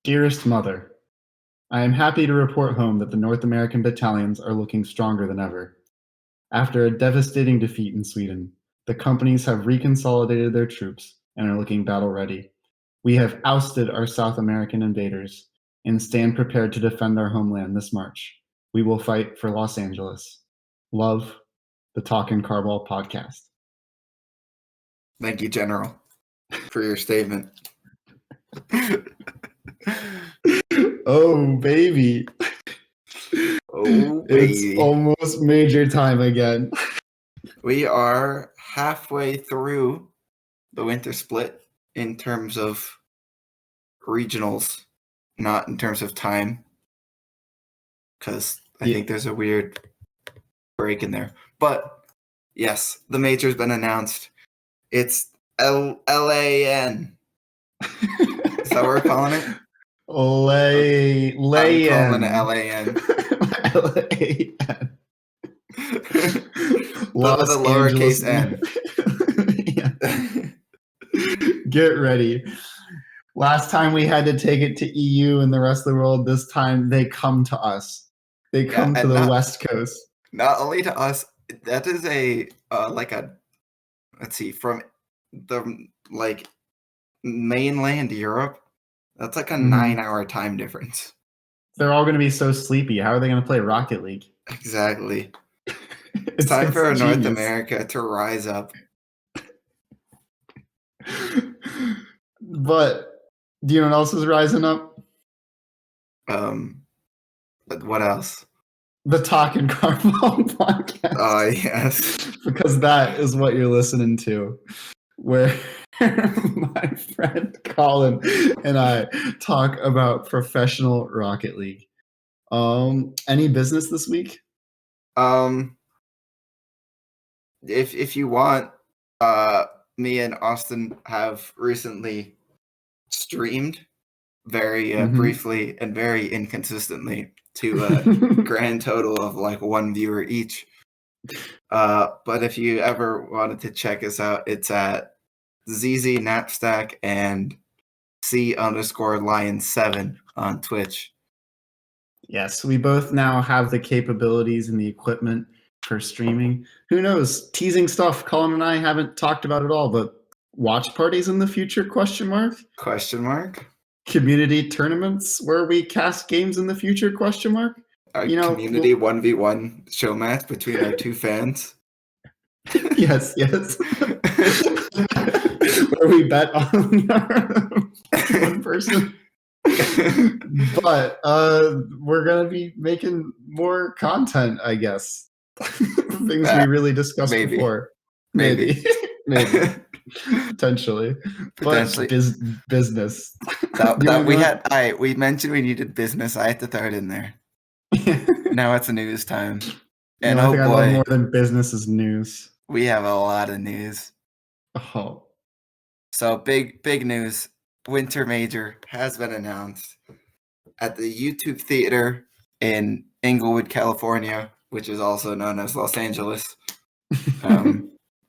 Dearest Mother, I am happy to report home that the North American battalions are looking stronger than ever. After a devastating defeat in Sweden, the companies have reconsolidated their troops and are looking battle-ready. We have ousted our South American invaders and stand prepared to defend our homeland this March. We will fight for Los Angeles. Love, the Talkin Carball podcast. Thank you, General, for your statement. Oh, baby. Oh, baby. It's almost major time again. We are halfway through the winter split in terms of regionals, not in terms of time, because I think there's a weird break in there. But yes, the major's been announced. It's LAN. Is that what we're calling it? Lay-in. I'm calling it LAN. LAN. Los the lowercase n. Get ready. Last time we had to take it to EU and the rest of the world. This time they come to us. They come to the West Coast. Not only to us. That is from the mainland Europe. That's like a 9-hour time difference. They're all going to be so sleepy. How are they going to play Rocket League? Exactly. It's time for North America to rise up. But do you know what else is rising up? But what else? The Talkin Carball podcast. Oh, yes. Because that is what you're listening to. Where my friend Colin and I talk about professional Rocket League. Any business this week? If you want, me and Austin have recently streamed very briefly and very inconsistently to a grand total of like 1 viewer each. But if you ever wanted to check us out, it's at ZZ Knapstack and C_Lion7 on Twitch. Yes, we both now have the capabilities and the equipment for streaming. Who knows? Teasing stuff Colin and I haven't talked about at all, but watch parties in the future, question mark? Question mark? Community tournaments where we cast games in the future, question mark? Community 1v1 show match between our two fans. Yes. Where we bet on one person. But we're going to be making more content, I guess. Things we really discussed before. Maybe. Potentially. But business. We mentioned we needed business. I had to throw it in there. Now it's news time. And I love more than business is news. We have a lot of news. Oh. So big news. Winter Major has been announced at the YouTube Theater in Inglewood, California, which is also known as Los Angeles.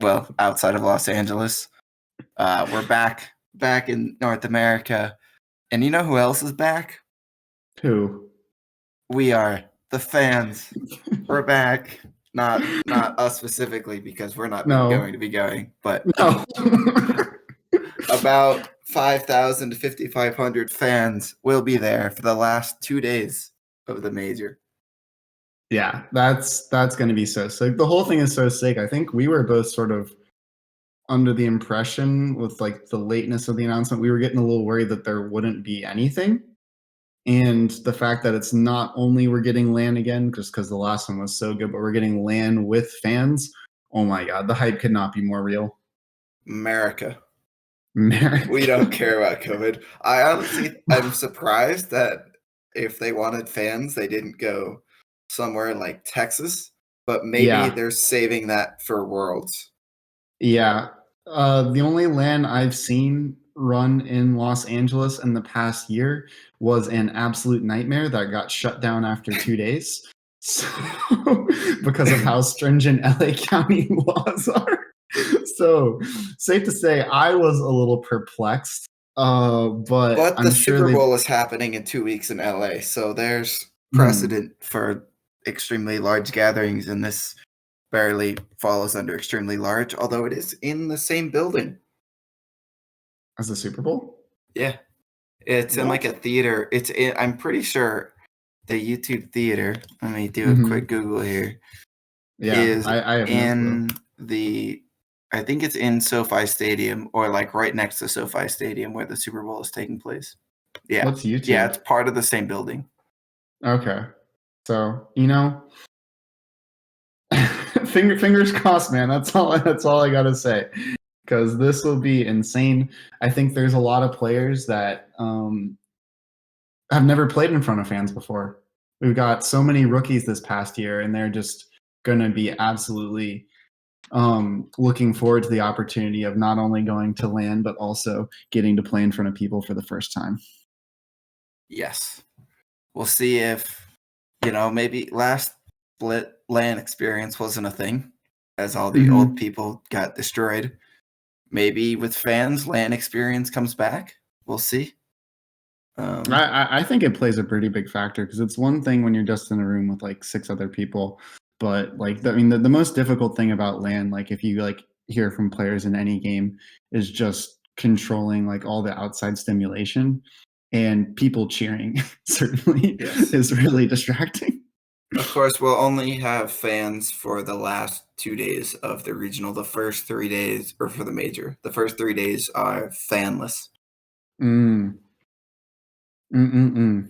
Well, outside of Los Angeles. We're back in North America. And you know who else is back? Who? We are. The fans. We're back. Not us specifically, because we're not going to be going, but about 5,000 to 5,500 fans will be there for the last 2 days of the major. Yeah, that's going to be so sick. The whole thing is so sick. I think we were both sort of under the impression with like the lateness of the announcement, we were getting a little worried that there wouldn't be anything. And the fact that it's not only we're getting LAN again, just because the last one was so good, but we're getting LAN with fans. Oh my God, the hype could not be more real. America. We don't care about COVID. I'm surprised that if they wanted fans, they didn't go somewhere like Texas, but maybe they're saving that for Worlds. Yeah. The only LAN I've seen run in Los Angeles in the past year was an absolute nightmare that got shut down after 2 days. So, because of how stringent LA County laws are. So, safe to say, I was a little perplexed But But the I'm sure Super they. Bowl is happening in 2 weeks in LA, so there's Hmm, precedent for extremely large gatherings, and this barely follows under extremely large, although it is in the same building. as the Super Bowl. Yeah, it's in like What? a theater. I'm pretty sure the YouTube theater. Let me do a Hmm. quick Google here. Yeah, Is I have no clue. in the. I think it's in SoFi Stadium, or like right next to SoFi Stadium where the Super Bowl is taking place. Yeah, What's yeah, YouTube? it's part of the same building. Okay, so fingers crossed, man. That's all. That's all I gotta say. Because this will be insane. I think there's a lot of players that have never played in front of fans before. We've got so many rookies this past year, and they're just going to be absolutely looking forward to the opportunity of not only going to LAN, but also getting to play in front of people for the first time. Yes. We'll see if, maybe last split LAN experience wasn't a thing, as all the old Mm-hmm. people got destroyed. Maybe with fans, LAN experience comes back. We'll see. I think it plays a pretty big factor because it's one thing when you're just in a room with like 6 other people, but like the most difficult thing about LAN, like if you like hear from players in any game, is just controlling like all the outside stimulation, and people cheering certainly Yes. is really distracting. Of course, we'll only have fans for the last 2 days of the regional. The first 3 days, or for the major, the first 3 days are fanless. Mm. Mm-mm-mm.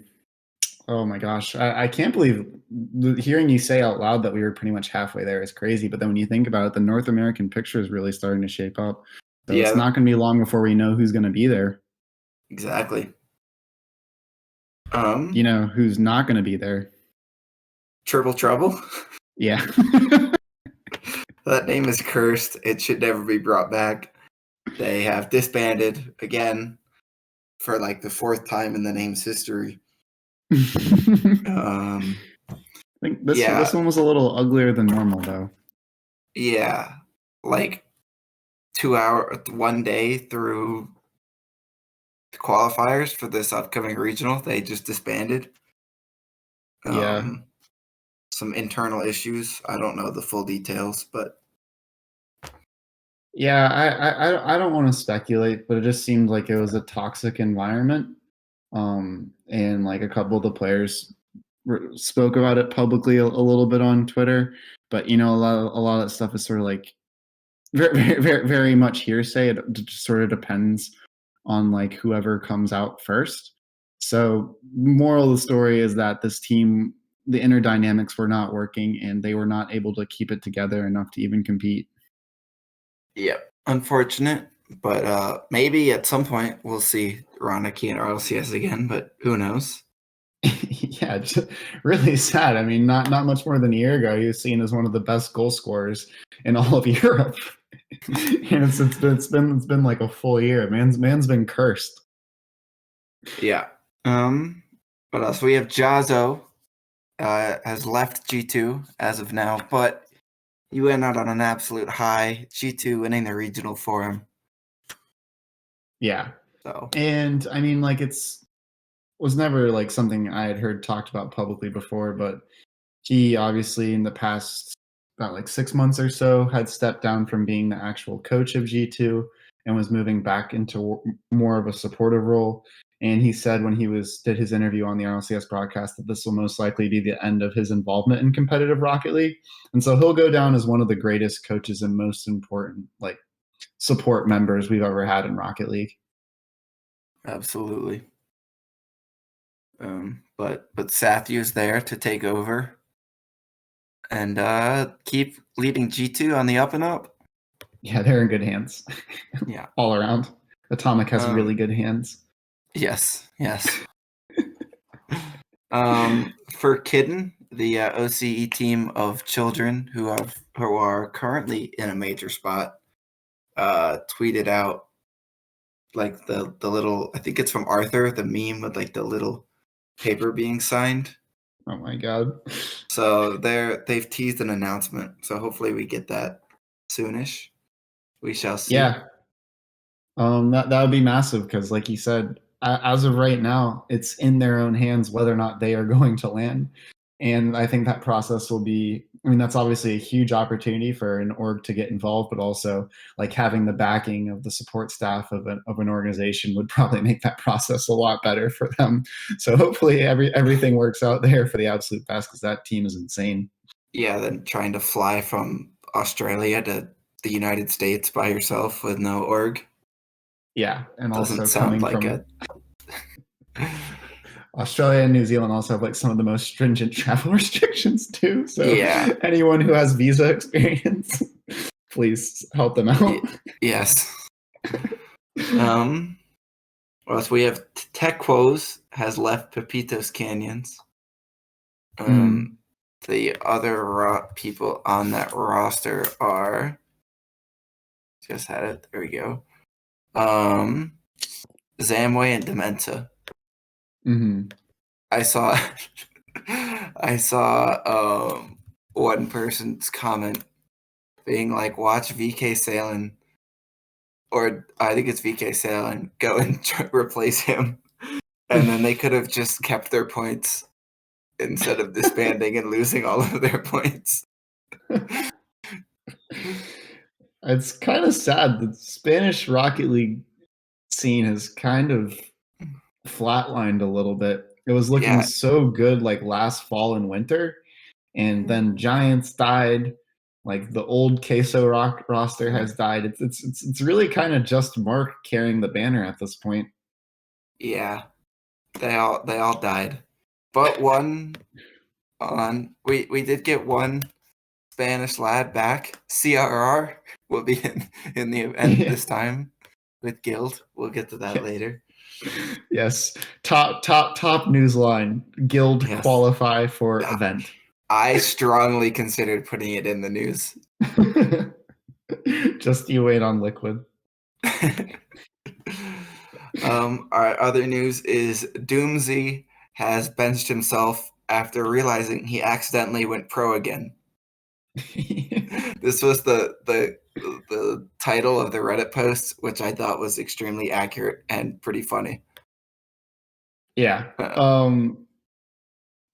Oh my gosh. I can't believe hearing you say out loud that we were pretty much halfway there is crazy. But then when you think about it, the North American picture is really starting to shape up. So it's Yeah, not going to be long before we know who's going to be there. exactly. You know, who's not going to be there. Triple Trouble. Yeah. That name is cursed. It should never be brought back. They have disbanded again for like the 4th time in the name's history. I think this one was a little uglier than normal, though. Yeah, like 2 hour, 1 day through qualifiers for this upcoming regional, they just disbanded. Yeah. Some internal issues. I don't know the full details, but Yeah, I don't want to speculate, but it just seemed like it was a toxic environment. And like a couple of the players spoke about it publicly a little bit on Twitter, but a lot of that stuff is sort of like very much hearsay. It just sort of depends on like whoever comes out first. So moral of the story is that this team, the inner dynamics were not working, and they were not able to keep it together enough to even compete. yeah, unfortunate. But maybe at some point we'll see Roniki and RLCS again, but who knows? Yeah, just really sad. I mean, not much more than a year ago, he was seen as one of the best goal scorers in all of Europe, and it's been like a full year. Man's been cursed. Yeah. What else? We have Jazzo has left G2 as of now, but he went out on an absolute high. G2 winning the regional for him. Yeah, So and I mean, like was never like something I had heard talked about publicly before, but he obviously in the past about like 6 months or so had stepped down from being the actual coach of G2 and was moving back into more of a supportive role. And he said when he did his interview on the RLCS broadcast that this will most likely be the end of his involvement in competitive Rocket League. And so he'll go down as one of the greatest coaches and most important like support members we've ever had in Rocket League. absolutely. But Sathyu's there to take over and keep leading G2 on the up and up. Yeah, they're in good hands. Yeah. All around. Atomic has really good hands. Yes. For Kidden, the OCE team of children who are currently in a major spot, tweeted out like the little, I think it's from Arthur, the meme with like the little paper being signed. Oh my god. So they've teased an announcement. So hopefully we get that soonish. We shall see. Yeah. That would be massive because, like you said, as of right now, it's in their own hands whether or not they are going to land. And I think that process will be, I mean, that's obviously a huge opportunity for an org to get involved, but also like having the backing of the support staff of an organization would probably make that process a lot better for them. So hopefully everything works out there for the absolute best because that team is insane. Yeah, then trying to fly from Australia to the United States by yourself with no org. Yeah, and Doesn't also sound coming like from it. Australia and New Zealand also have like some of the most stringent travel restrictions too. So Yeah. anyone who has visa experience, please help them out. Yes. Well, so we have Tequos has left Pepitos Canyons. The other people on that roster are just had it. There we go. Zamway and Dementa. I saw one person's comment being like, "Watch VK Salen," or I think it's VK Salen, go and replace him, and then they could have just kept their points instead of disbanding and losing all of their points. It's kind of sad. The Spanish Rocket League scene has kind of flatlined a little bit. It was looking so good like last fall and winter, and then Giants died. Like the old Queso roster has died. It's really kind of just Mark carrying the banner at this point. Yeah, they all died, but we did get one Spanish lad back. CRR will be in the event this time with Guild. We'll get to that later. Yes, top news line. Guild qualify for event. I strongly considered putting it in the news. Just you wait on Liquid. Our other news is Doomsy has benched himself after realizing he accidentally went pro again. This was the title of the Reddit post, which I thought was extremely accurate and pretty funny. Yeah.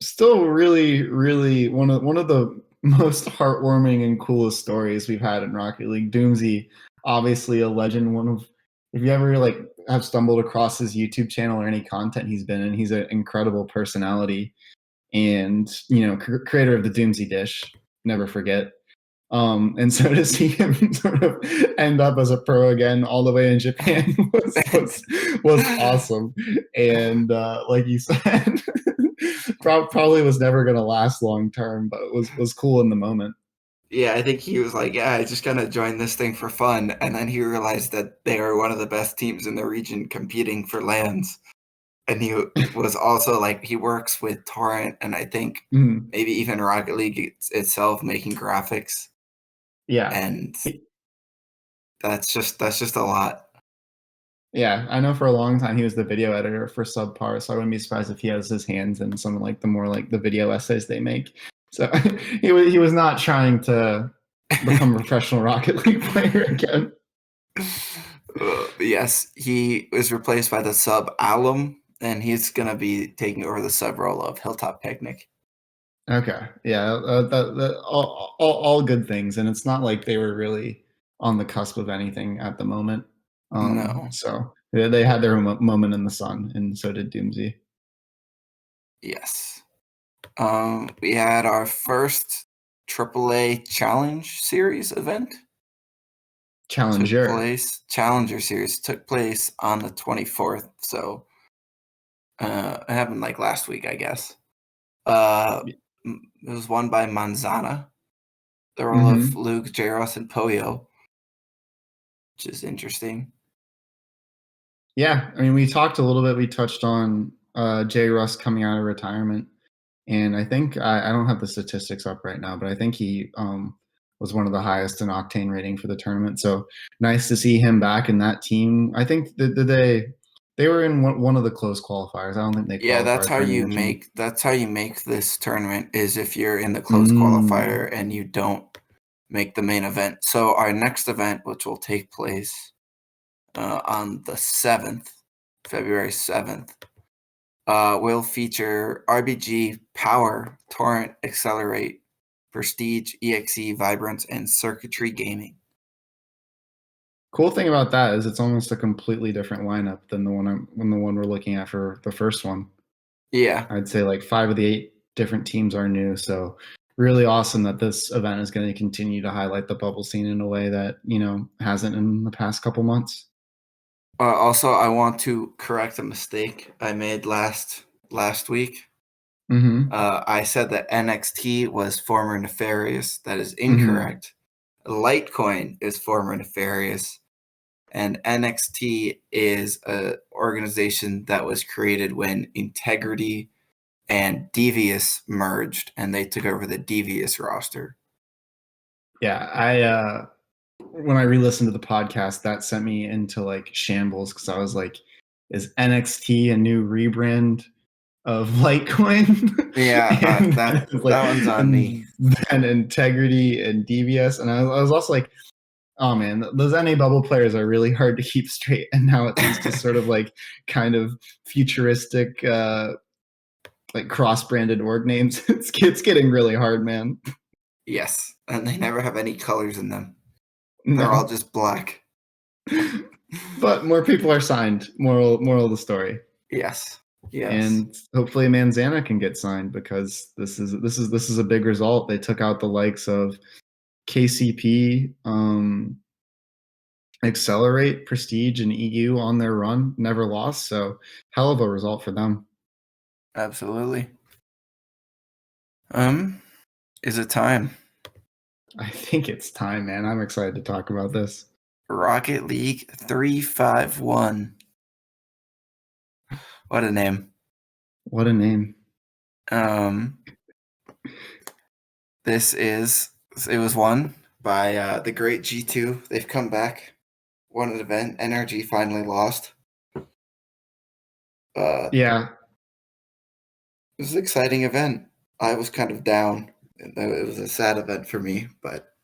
Still really one of the most heartwarming and coolest stories we've had in Rocket League. Doomsy, obviously a legend. If you ever like have stumbled across his YouTube channel or any content he's been in, he's an incredible personality, and creator of the Doomsy dish. Never forget. And so to see him sort of end up as a pro again, all the way in Japan, was awesome. And like you said, probably was never going to last long term, but it was cool in the moment. Yeah, I think he was like, "Yeah, I just gonna join this thing for fun," and then he realized that they are one of the best teams in the region competing for lands. And he was also like, he works with Torrent, and I think maybe even Rocket League itself making graphics. Yeah, and that's just a lot. Yeah, I know for a long time he was the video editor for Subpar, so I wouldn't be surprised if he has his hands in some like the more like the video essays they make. So he was not trying to become a professional Rocket League player again. Yes, he was replaced by the sub Alum, and he's gonna be taking over the sub role of Hilltop Picnic. Okay, yeah, all good things, and it's not like they were really on the cusp of anything at the moment. No. So they had their moment in the sun, and so did Doomsy. Yes. We had our first AAA Challenge Series event. Challenger Series took place on the 24th, so it happened like last week, I guess. It was won by Manzana, the role of Luke, Jaros, and Poyo, which is interesting. Yeah, I mean, we talked a little bit. We touched on J. Russ coming out of retirement, and I think I don't have the statistics up right now, but I think he was one of the highest in octane rating for the tournament. So nice to see him back in that team. I think they were in one of the close qualifiers. I don't think they qualified. Yeah, that's how you make this tournament, is if you're in the close qualifier and you don't make the main event. So our next event, which will take place on the 7th, February 7th, will feature RBG, Power, Torrent, Accelerate, Prestige, EXE, Vibrance, and Circuitry Gaming. Cool thing about that is it's almost a completely different lineup than the one we're looking at for the first one. Yeah. I'd say like 5 of the 8 different teams are new, so really awesome that this event is going to continue to highlight the bubble scene in a way that, hasn't in the past couple months. Also, I want to correct a mistake I made last week. I said that NXT was former Nefarious. That is incorrect. Litecoin is former Nefarious, and NXT is an organization that was created when Integrity and Devious merged, and they took over the Devious roster. Yeah, when I re-listened to the podcast, that sent me into like shambles because I was like, is NXT a new rebrand of Litecoin? Yeah, that one's on me. And Integrity and Devious, and I was also like, oh man, those NA bubble players are really hard to keep straight, and now it's just sort of like kind of futuristic, like cross-branded org names. It's getting really hard, man. Yes, and they never have any colors in them. They're all just black. But more people are signed. Moral of the story. Yes. And hopefully Manzana can get signed because this is a big result. They took out the likes of KCP, Accelerate, Prestige, and EU on their run, never lost. So hell of a result for them. Absolutely. Is it time? I think it's time, man. I'm excited to talk about this. Rocket League 351. What a name. What a name. It was won by the great G2. They've come back, won an event. NRG finally lost. Yeah. It was an exciting event. I was kind of down. It was a sad event for me, but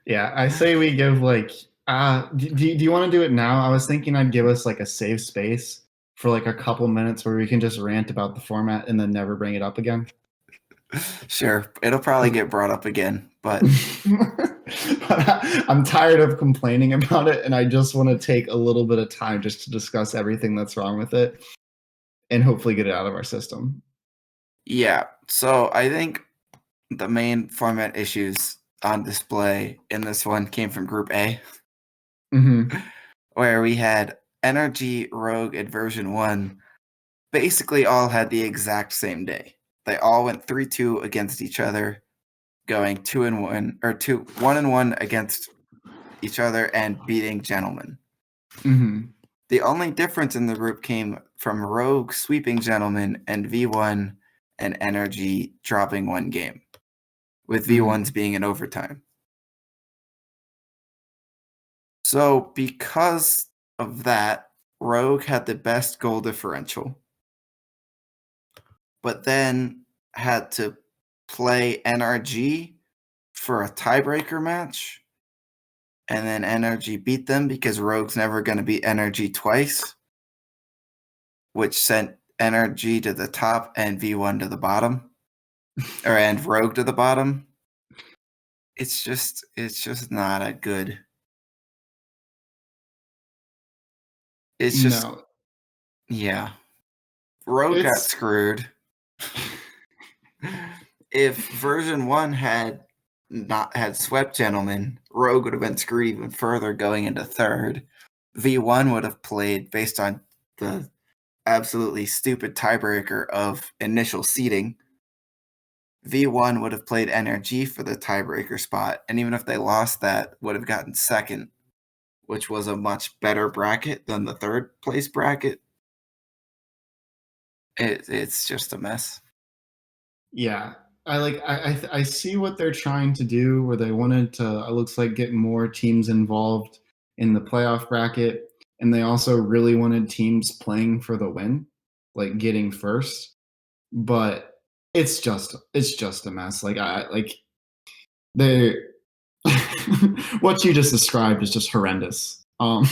yeah, I say we give like do you want to do it now? I was thinking I'd give us like a safe space for like a couple minutes where we can just rant about the format and then never bring it up again. Sure, it'll probably get brought up again, but I'm tired of complaining about it, and I just want to take a little bit of time just to discuss everything that's wrong with it and hopefully get it out of our system. Yeah, so I think the main format issues on display in this one came from Group A, where we had NRG, Rogue, and Version 1 basically all had the exact same day. They all went 3-2 against each other, going 2-1 or 1-1 against each other and beating Gentlemen. The only difference in the group came from Rogue sweeping Gentlemen and V1 and NRG dropping one game, with V1's being in overtime. So because of that, Rogue had the best goal differential, but then had to play NRG for a tiebreaker match, and then NRG beat them because Rogue's never going to beat NRG twice, which sent NRG to the top and V1 to the bottom, and Rogue to the bottom. It's just not a good. It's just yeah. Rogue got screwed. If Version 1 had swept Gentlemen, Rogue would have been screwed even further going into third. V1 would have played based on the absolutely stupid tiebreaker of initial seeding. V1 would have played NRG for the tiebreaker spot, and even if they lost that, would have gotten second, which was a much better bracket than the third place bracket. It's just a mess. Yeah, I see what they're trying to do, where they wanted to, it looks like, get more teams involved in the playoff bracket, and they also really wanted teams playing for the win, like getting first. But it's just a mess. Like they what you just described is just horrendous. Um,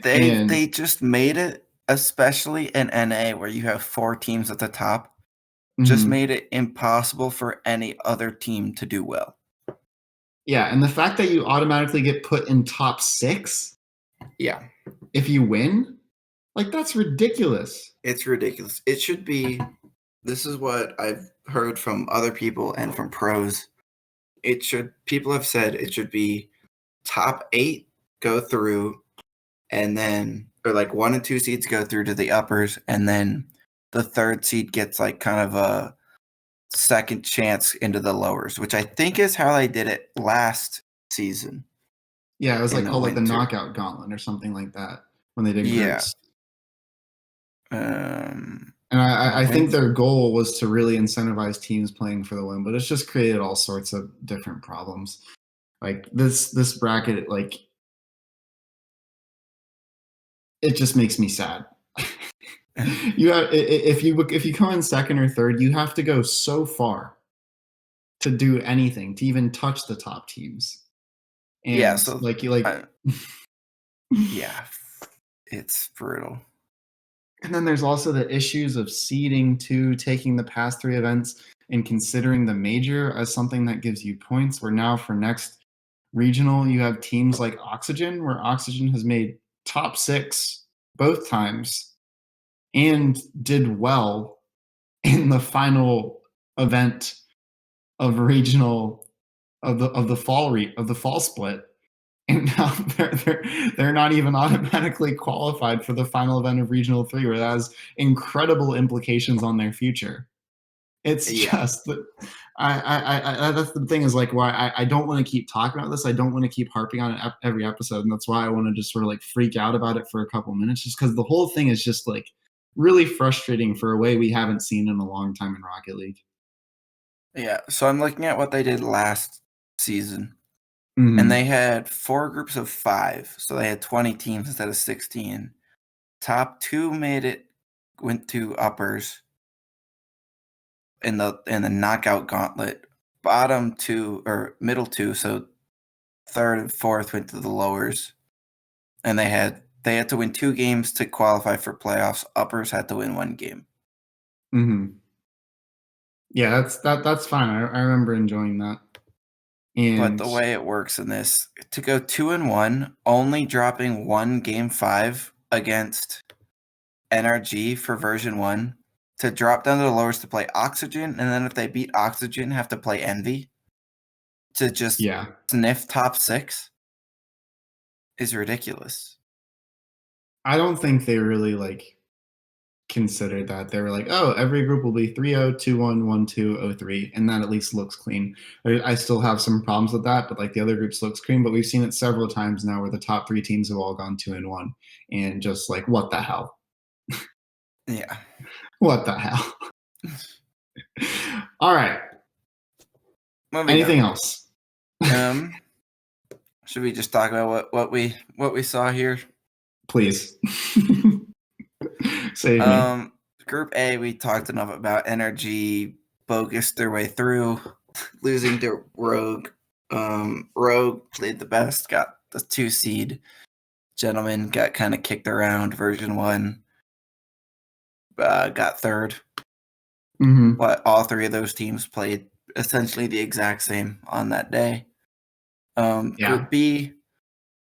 and They just made it, especially in NA where you have 4 teams at the top, just mhm. made it impossible for any other team to do well. Yeah, and the fact that you automatically get put in top 6 Yeah, if you win, like, that's ridiculous. it's ridiculous. It should be. This is what I've heard from other people and from pros. People have said it should be top 8 go through, and then, or like 1 and 2 seeds go through to the uppers, and then the 3rd seed gets like kind of a second chance into the lowers, which I think is how they did it last season Yeah, it was, in like, the called, like, the winter. knockout gauntlet or something like that when they did Yeah. groups. And The I think winter. their goal was to really incentivize teams playing for the win, but it's just created all sorts of different problems. Like, this bracket, like, it just makes me sad. You have if you come in 2nd or 3rd, you have to go so far to do anything, to even touch the top teams. Yeah, And, so like, you like uh, yeah, it's brutal. and then there's also the issues of seeding too, taking the past 3 events and considering the major as something that gives you points, where now for next regional, you have teams like Oxygen, where Oxygen has made top 6 both times and did well in the final event of regional of the fall split, and now they're not even automatically qualified for the final event of regional 3, where that has incredible implications on their future. It's Yeah. just that that's the thing, is like why I don't want to keep talking about this. I don't want to keep harping on it every episode, and that's why I want to just sort of like freak out about it for a couple minutes, just because the whole thing is just like really frustrating for a way we haven't seen in a long time in Rocket League. Yeah, so I'm looking at what they did last season, and Hmm. they had 4 groups of 5, so they had 20 teams instead of 16. Top 2 went to uppers in the knockout gauntlet. Bottom 2 or middle 2, so 3rd and 4th went to the lowers, and they had to win 2 games to qualify for playoffs. Uppers had to win 1 game. Hmm. Yeah, that's fine. I remember enjoying that. But And the way it works in this, to go 2 and 1, only dropping 1 game 5 against NRG for version 1, to drop down to the lowers to play Oxygen, and then if they beat Oxygen, have to play Envy to just yeah, sniff top 6 is ridiculous. I don't think they really like considered that. They were like, oh, every group will be 3-0, 2-1, 1-2, 0-3, and that at least looks clean. I still have some problems with that, but like the other groups looks clean. But we've seen it several times now where the top 3 teams have all gone 2-1, and just like, what the hell? Yeah. What the hell? All right. Moving Anything on. else? Should we just talk about what we saw here? Please. Save me. Group A, we talked enough about. Energy bogus their way through, losing to Rogue. Rogue played the best, got the 2 seed. Gentleman got kind of kicked around. Version 1 got 3rd. Hmm. But all 3 of those teams played essentially the exact same on that day. Yeah. Group B,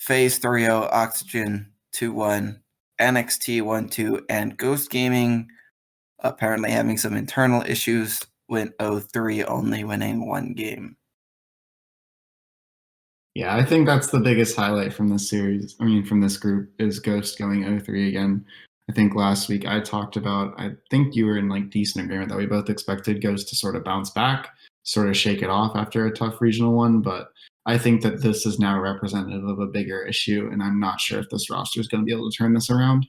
Phase 3-0, Oxygen 2-1, NXT 1-2, and Ghost Gaming apparently having some internal issues, went 0-3, only winning 1 game. Yeah, I think that's the biggest highlight from this series. I mean, from this group is Ghost going 0-3 again. I think last week I talked about, I think you were in like decent agreement that we both expected Ghost to sort of bounce back, sort of shake it off after a tough regional one. But I think that this is now representative of a bigger issue, and I'm not sure if this roster is going to be able to turn this around.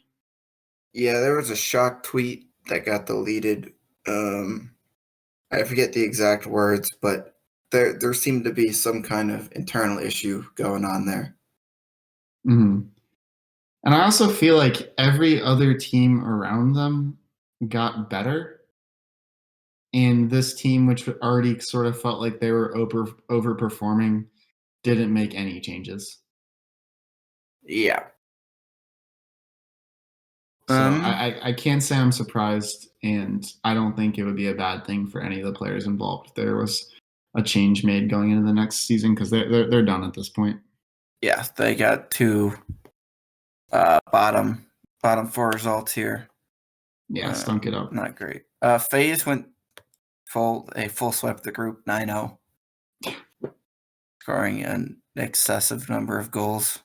Yeah, there was a shock tweet that got deleted. I forget the exact words, but there seemed to be some kind of internal issue going on there. Hmm. And I also feel like every other team around them got better. And this team, which already sort of felt like they were overperforming, didn't make any changes. Yeah. So I can't say I'm surprised, and I don't think it would be a bad thing for any of the players involved if there was a change made going into the next season, because they're done at this point. Yeah, they got two bottom four results here. Yeah, stunk it up. Not great. FaZe went full swept the group 9-0, scoring an excessive number of goals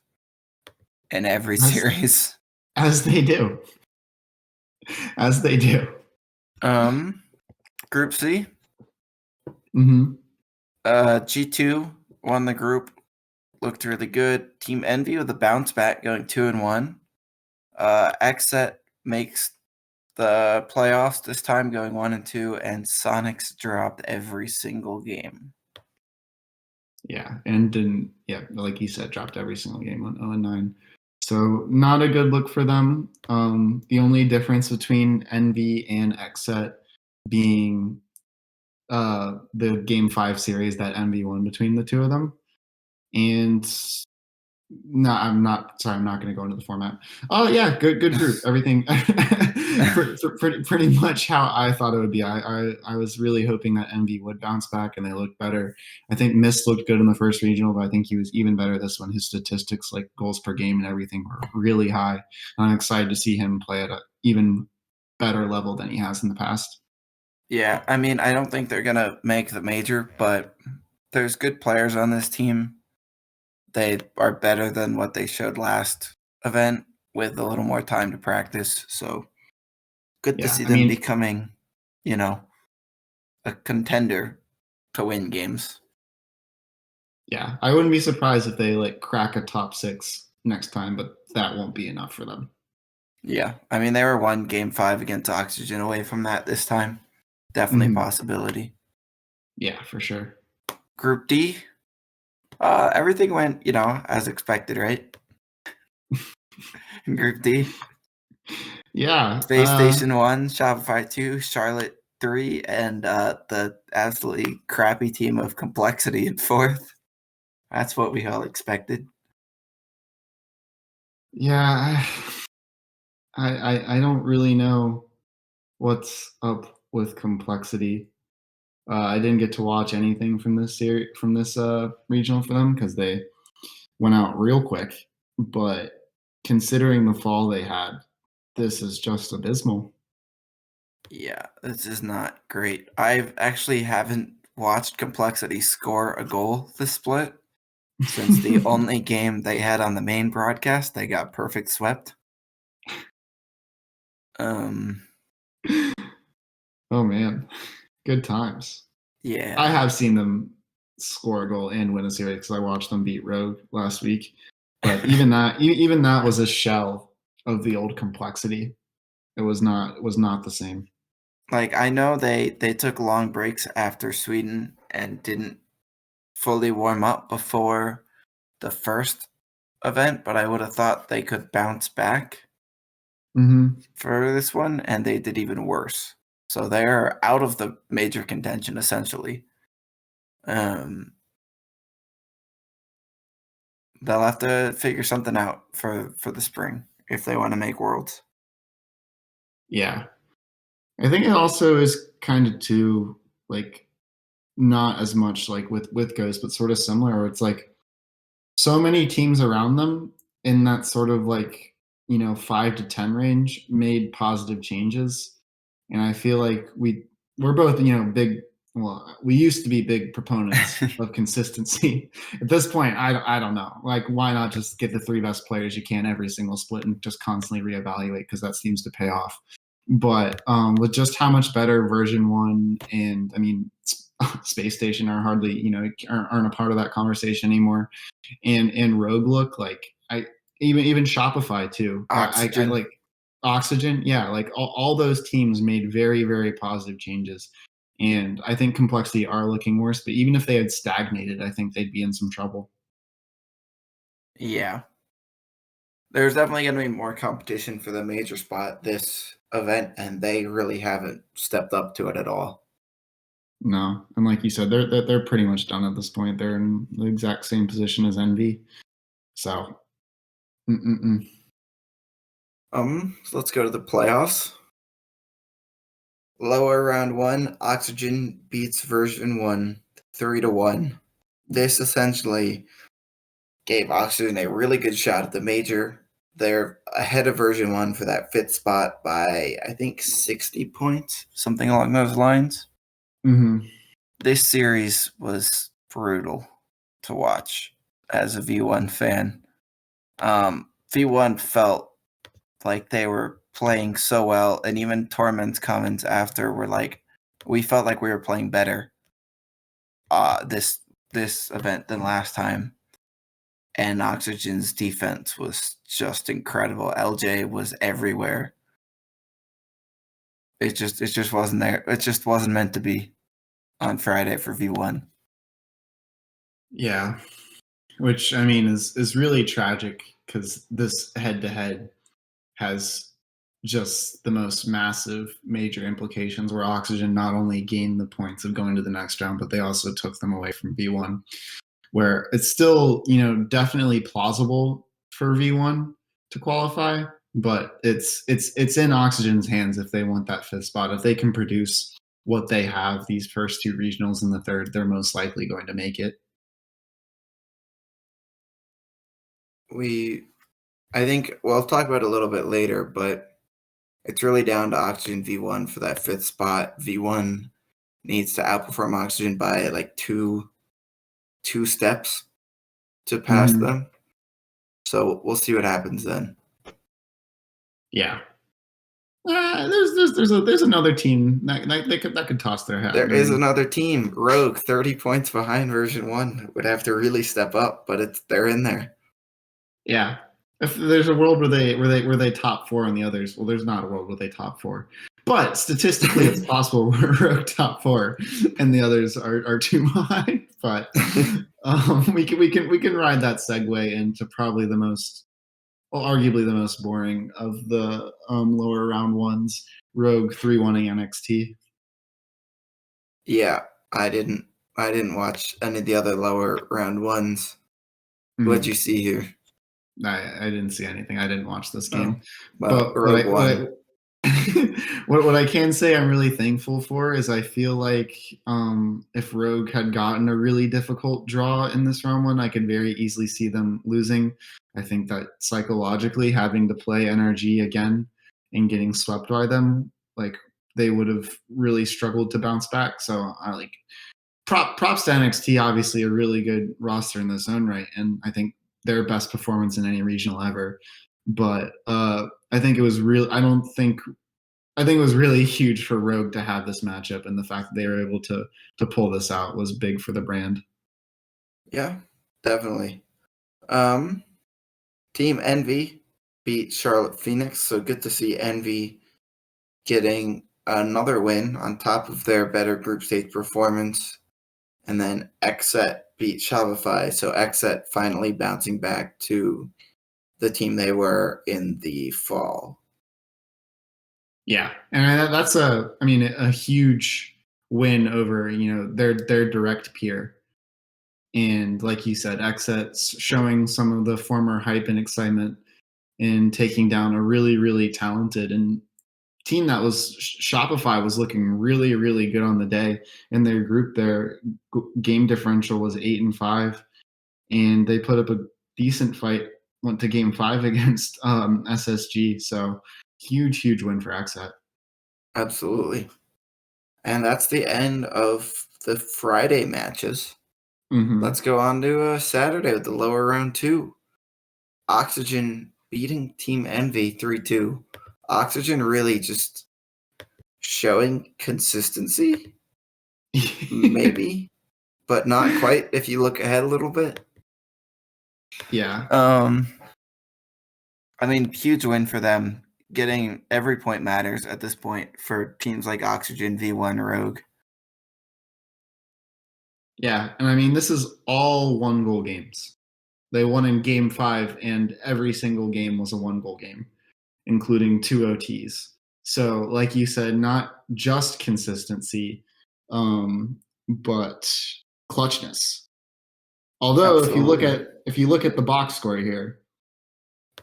in every series. As they do. As they do. Group C. Mm-hmm. G2 won the group. Looked really good. Team Envy with a bounce back, going 2-1. Xset makes the playoffs this time, going 1-2, and Sonics dropped every single game. Yeah, and didn't. Yeah, like you said, dropped every single game on 0-9. So not a good look for them. The only difference between Envy and Xset being the Game 5 series that Envy won between the two of them. And no, I'm not. Sorry, I'm not going to go into the format. Oh yeah, good group. Everything pretty much how I thought it would be. I was really hoping that Envy would bounce back and they looked better. I think Mist looked good in the first regional, but I think he was even better this one. His statistics, like goals per game and everything, were really high. I'm excited to see him play at an even better level than he has in the past. Yeah, I mean, I don't think they're gonna make the major, but there's good players on this team. They are better than what they showed last event with a little more time to practice. So good to see them becoming, a contender to win games. Yeah, I wouldn't be surprised if they like crack a top 6 next time, but that won't be enough for them. Yeah, I mean, they were one Game 5 against Oxygen away from that this time. Definitely a possibility. Yeah, for sure. Group D, everything went, as expected, right? Group D. Yeah. Space Station 1, Shopify 2, Charlotte 3, and the absolutely crappy team of Complexity in 4th. That's what we all expected. Yeah, I don't really know what's up with Complexity. I didn't get to watch anything from this series, from this regional for them, because they went out real quick. But considering the fall they had, this is just abysmal. Yeah, this is not great. I actually haven't watched Complexity score a goal this split since the only game they had on the main broadcast, they got perfect swept. Oh man, good times. Yeah, I have seen them score a goal and win a series because I watched them beat Rogue last week. But even that was a shell of the old Complexity. It was not the same. like I know they took long breaks after Sweden and didn't fully warm up before the first event, but I would have thought they could bounce back for this one, and they did even worse. So they're out of the major contention essentially. They'll have to figure something out for the spring if they want to make Worlds. Yeah. I think it also is kind of too, like, not as much like with Ghost, but sort of similar, where it's like so many teams around them in that sort of like, 5 to 10 range made positive changes. And I feel like we're both, big, well, we used to be big proponents of consistency. At this point, I don't know. Like, why not just get the 3 best players you can every single split and just constantly reevaluate, because that seems to pay off. But with just how much better version 1 and, I mean, Space Station are hardly, aren't a part of that conversation anymore. And Rogue look like, I even Shopify too. Oxygen. I like Oxygen. Yeah, like all those teams made very, very positive changes. And I think Complexity are looking worse, but even if they had stagnated, I think they'd be in some trouble. Yeah. There's definitely going to be more competition for the major spot this event, and they really haven't stepped up to it at all. No, and like you said, they're pretty much done at this point. They're in the exact same position as Envy. So Mm-mm-mm. So let's go to the playoffs. Lower round 1, Oxygen beats version 1 3-1. This essentially gave Oxygen a really good shot at the major. They're ahead of version 1 for that 5th spot by, I think, 60 points, something along those lines. Mm-hmm. This series was brutal to watch as a V1 fan. V1 felt like they were playing so well, and even Torment's comments after were like, we felt like we were playing better this event than last time. And Oxygen's defense was just incredible. LJ was everywhere. It just wasn't there. It just wasn't meant to be on Friday for V1. Yeah, which I mean is really tragic because this head-to-head has just the most massive major implications where Oxygen not only gained the points of going to the next round, but they also took them away from V1, where it's still, definitely plausible for V1 to qualify, but it's in Oxygen's hands if they want that 5th spot. If they can produce what they have these first 2 regionals and the third, they're most likely going to make it. I think we'll talk about it a little bit later, but it's really down to Oxygen V1 for that 5th spot. V1 needs to outperform Oxygen by like two steps to pass them. So we'll see what happens then. Yeah. There's another team that could toss their hat. There is another team, Rogue, 30 points behind version 1. Would have to really step up, but they're in there. Yeah. If there's a world where they top 4 on the others, well, there's not a world where they top 4. But statistically, it's possible we're Rogue top 4 and the others are too high. But we can ride that segue into probably arguably the most boring of the lower round ones. Rogue 3-1 NXT. Yeah, I didn't watch any of the other lower round ones. What'd you see here? I didn't see anything. I didn't watch this game. Well, but what I can say I'm really thankful for is I feel like if Rogue had gotten a really difficult draw in this round 1, I could very easily see them losing. I think that psychologically having to play NRG again and getting swept by them, like they would have really struggled to bounce back. So I like props to NXT, obviously a really good roster in its own right, and I think their best performance in any regional ever. But I think it was real. I think it was really huge for Rogue to have this matchup, and the fact that they were able to pull this out was big for the brand. Yeah, definitely. Team Envy beat Charlotte Phoenix, so good to see Envy getting another win on top of their better group stage performance. And then Xset beat Shopify, so Xset finally bouncing back to the team they were in the fall. Yeah, and that's a huge win over their direct peer. And like you said, Xset's showing some of the former hype and excitement in taking down a really, really talented and team that was Shopify was looking really, really good on the day. In their group, their game differential was 8-5, and they put up a decent fight. Went to game 5 against SSG. So huge win for Xset. Absolutely. And that's the end of the Friday matches. Let's go on to Saturday with the lower round 2. Oxygen beating Team Envy 3-2. Oxygen really just showing consistency, maybe, but not quite if you look ahead a little bit. Yeah. I mean, huge win for them. Getting every point matters at this point for teams like Oxygen, V1, Rogue. Yeah, and I mean, this is all 1-goal games. They won in game 5, and every single game was a 1-goal game, including 2 OTs. So, like you said, not just consistency, but clutchness. Although, Absolutely. if you look at the box score here,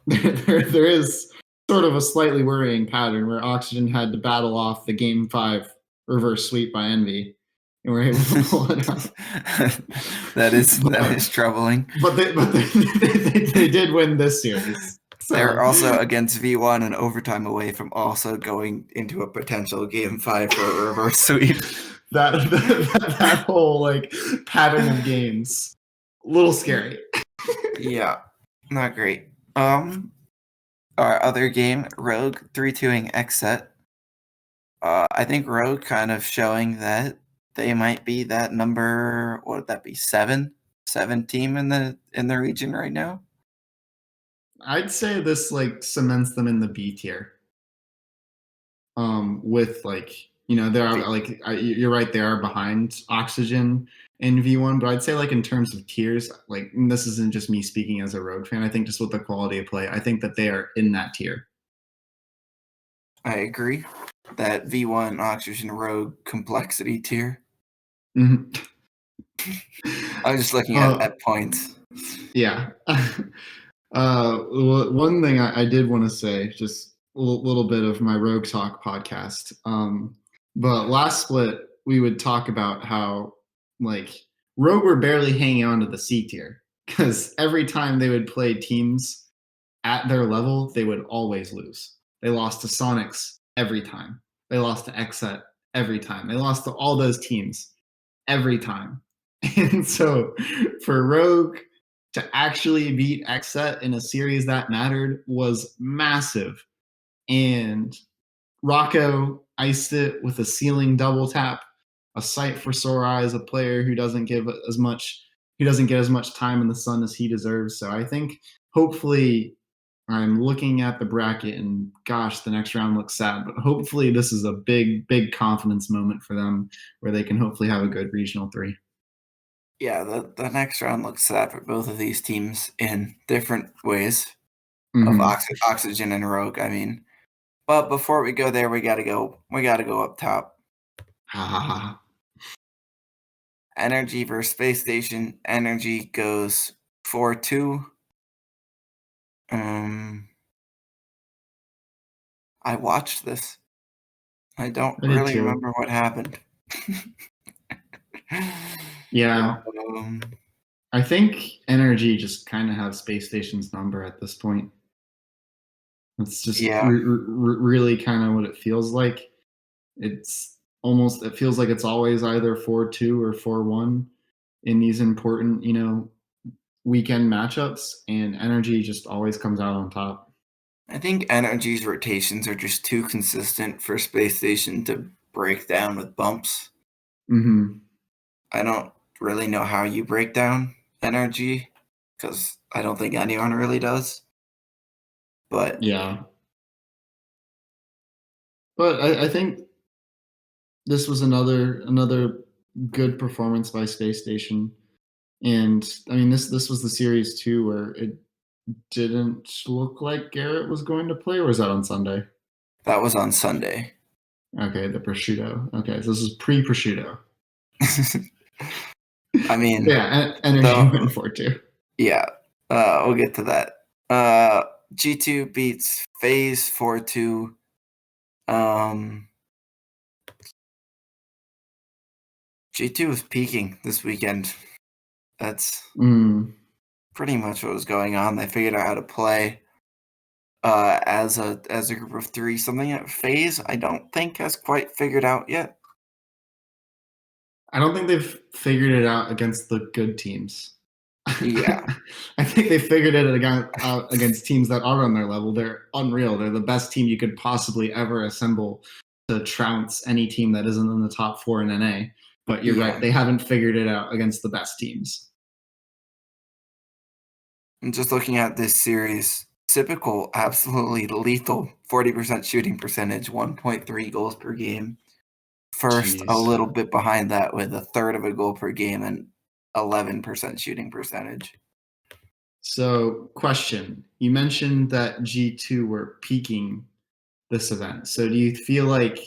there is sort of a slightly worrying pattern where Oxygen had to battle off the Game 5 reverse sweep by Envy, and were able to pull it out. that is troubling. But they did win this series. So. They're also against V1 and overtime away from also going into a potential Game 5 for a reverse sweep. that whole like pattern of games, a little scary. Yeah, not great. Our other game, Rogue 3-2ing Xset. I think Rogue kind of showing that they might be that number. What would that be? seven team in the region right now. I'd say this like cements them in the B tier. With like, you know, there are like you're right, they are behind Oxygen in V1, but I'd say like in terms of tiers, like this isn't just me speaking as a Rogue fan. I think just with the quality of play, I think that they are in that tier. I agree. That V1 Oxygen Rogue complexity tier. Mm-hmm. I was just looking at points. Yeah. One thing I did want to say, just a little bit of my Rogue Talk podcast. But last split, we would talk about how like Rogue were barely hanging on to the C tier because every time they would play teams at their level, they would always lose. They lost to Sonics every time. They lost to Xset every time. They lost to all those teams every time. And so for Rogue to actually beat Xset in a series that mattered was massive. And Rocco iced it with a ceiling double tap, a sight for sore eyes, a player who doesn't get as much time in the sun as he deserves. So I think hopefully I'm looking at the bracket and gosh, the next round looks sad, but hopefully this is a big, big confidence moment for them where they can hopefully have a good regional 3. Yeah, the next round looks sad for both of these teams in different ways Mm-hmm. of Oxygen and Rogue. I mean, but before we go there, we gotta go up top. Energy versus Space Station. Energy goes 4-2. I watched this. I don't really remember what happened. Yeah. I think Energy just kind of have Space Station's number at this point. It's just really kind of what it feels like. It feels like it's always either 4-2 or 4-1 in these important, you know, weekend matchups, and Energy just always comes out on top. I think Energy's rotations are just too consistent for Space Station to break down with bumps. Mm-hmm. I don't really know how you break down Energy because I don't think anyone really does. But yeah. But I think this was another good performance by Space Station. And I mean, this was the series too, where it didn't look like Garrett was going to play, or was that on Sunday? That was on Sunday. Okay, the prosciutto. Okay, so this is pre-prosciutto. I mean, yeah, Energy went 4-2. Yeah, we'll get to that. G2 beats FaZe 4-2. G2 was peaking this weekend. That's pretty much what was going on. They figured out how to play as a group of 3. Something that FaZe I don't think has quite figured out yet. I don't think they've figured it out against the good teams. Yeah. I think they figured it out against teams that are on their level. They're unreal. They're the best team you could possibly ever assemble to trounce any team that isn't in the top 4 in NA. But you're right, they haven't figured it out against the best teams. And just looking at this series, typical, absolutely lethal 40% shooting percentage, 1.3 goals per game. First, a little bit behind that with a third of a goal per game and 11% shooting percentage. So, question. You mentioned that G2 were peaking this event. So do you feel like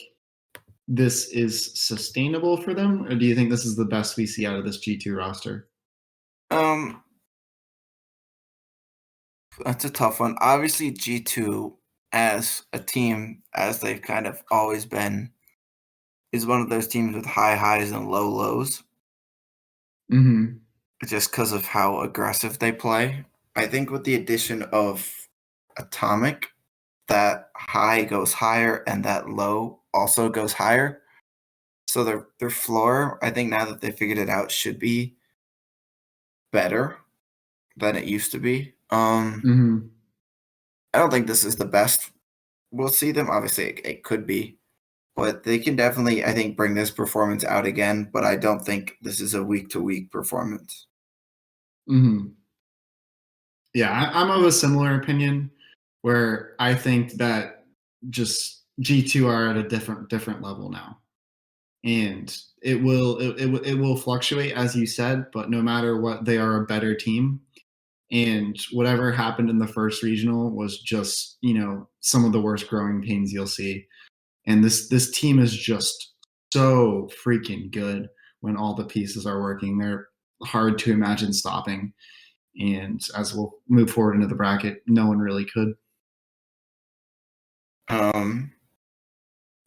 this is sustainable for them, or do you think this is the best we see out of this G2 roster? That's a tough one. Obviously, G2 as a team, as they've kind of always been, is one of those teams with high highs and low lows. Mm-hmm. Just because of how aggressive they play. I think with the addition of Atomic, that high goes higher and that low also goes higher. So their floor, I think now that they figured it out, should be better than it used to be. Mm-hmm. I don't think this is the best. We'll see them. Obviously, it could be, but they can definitely, I think, bring this performance out again. But I don't think this is a week-to-week performance. Mm-hmm. Yeah, I'm of a similar opinion where I think that just G2 are at a different level now. And it will fluctuate as you said, but no matter what, they are a better team. And whatever happened in the first regional was just, some of the worst growing pains you'll see. And this team is just so freaking good when all the pieces are working. They're hard to imagine stopping. And as we'll move forward into the bracket, no one really could. So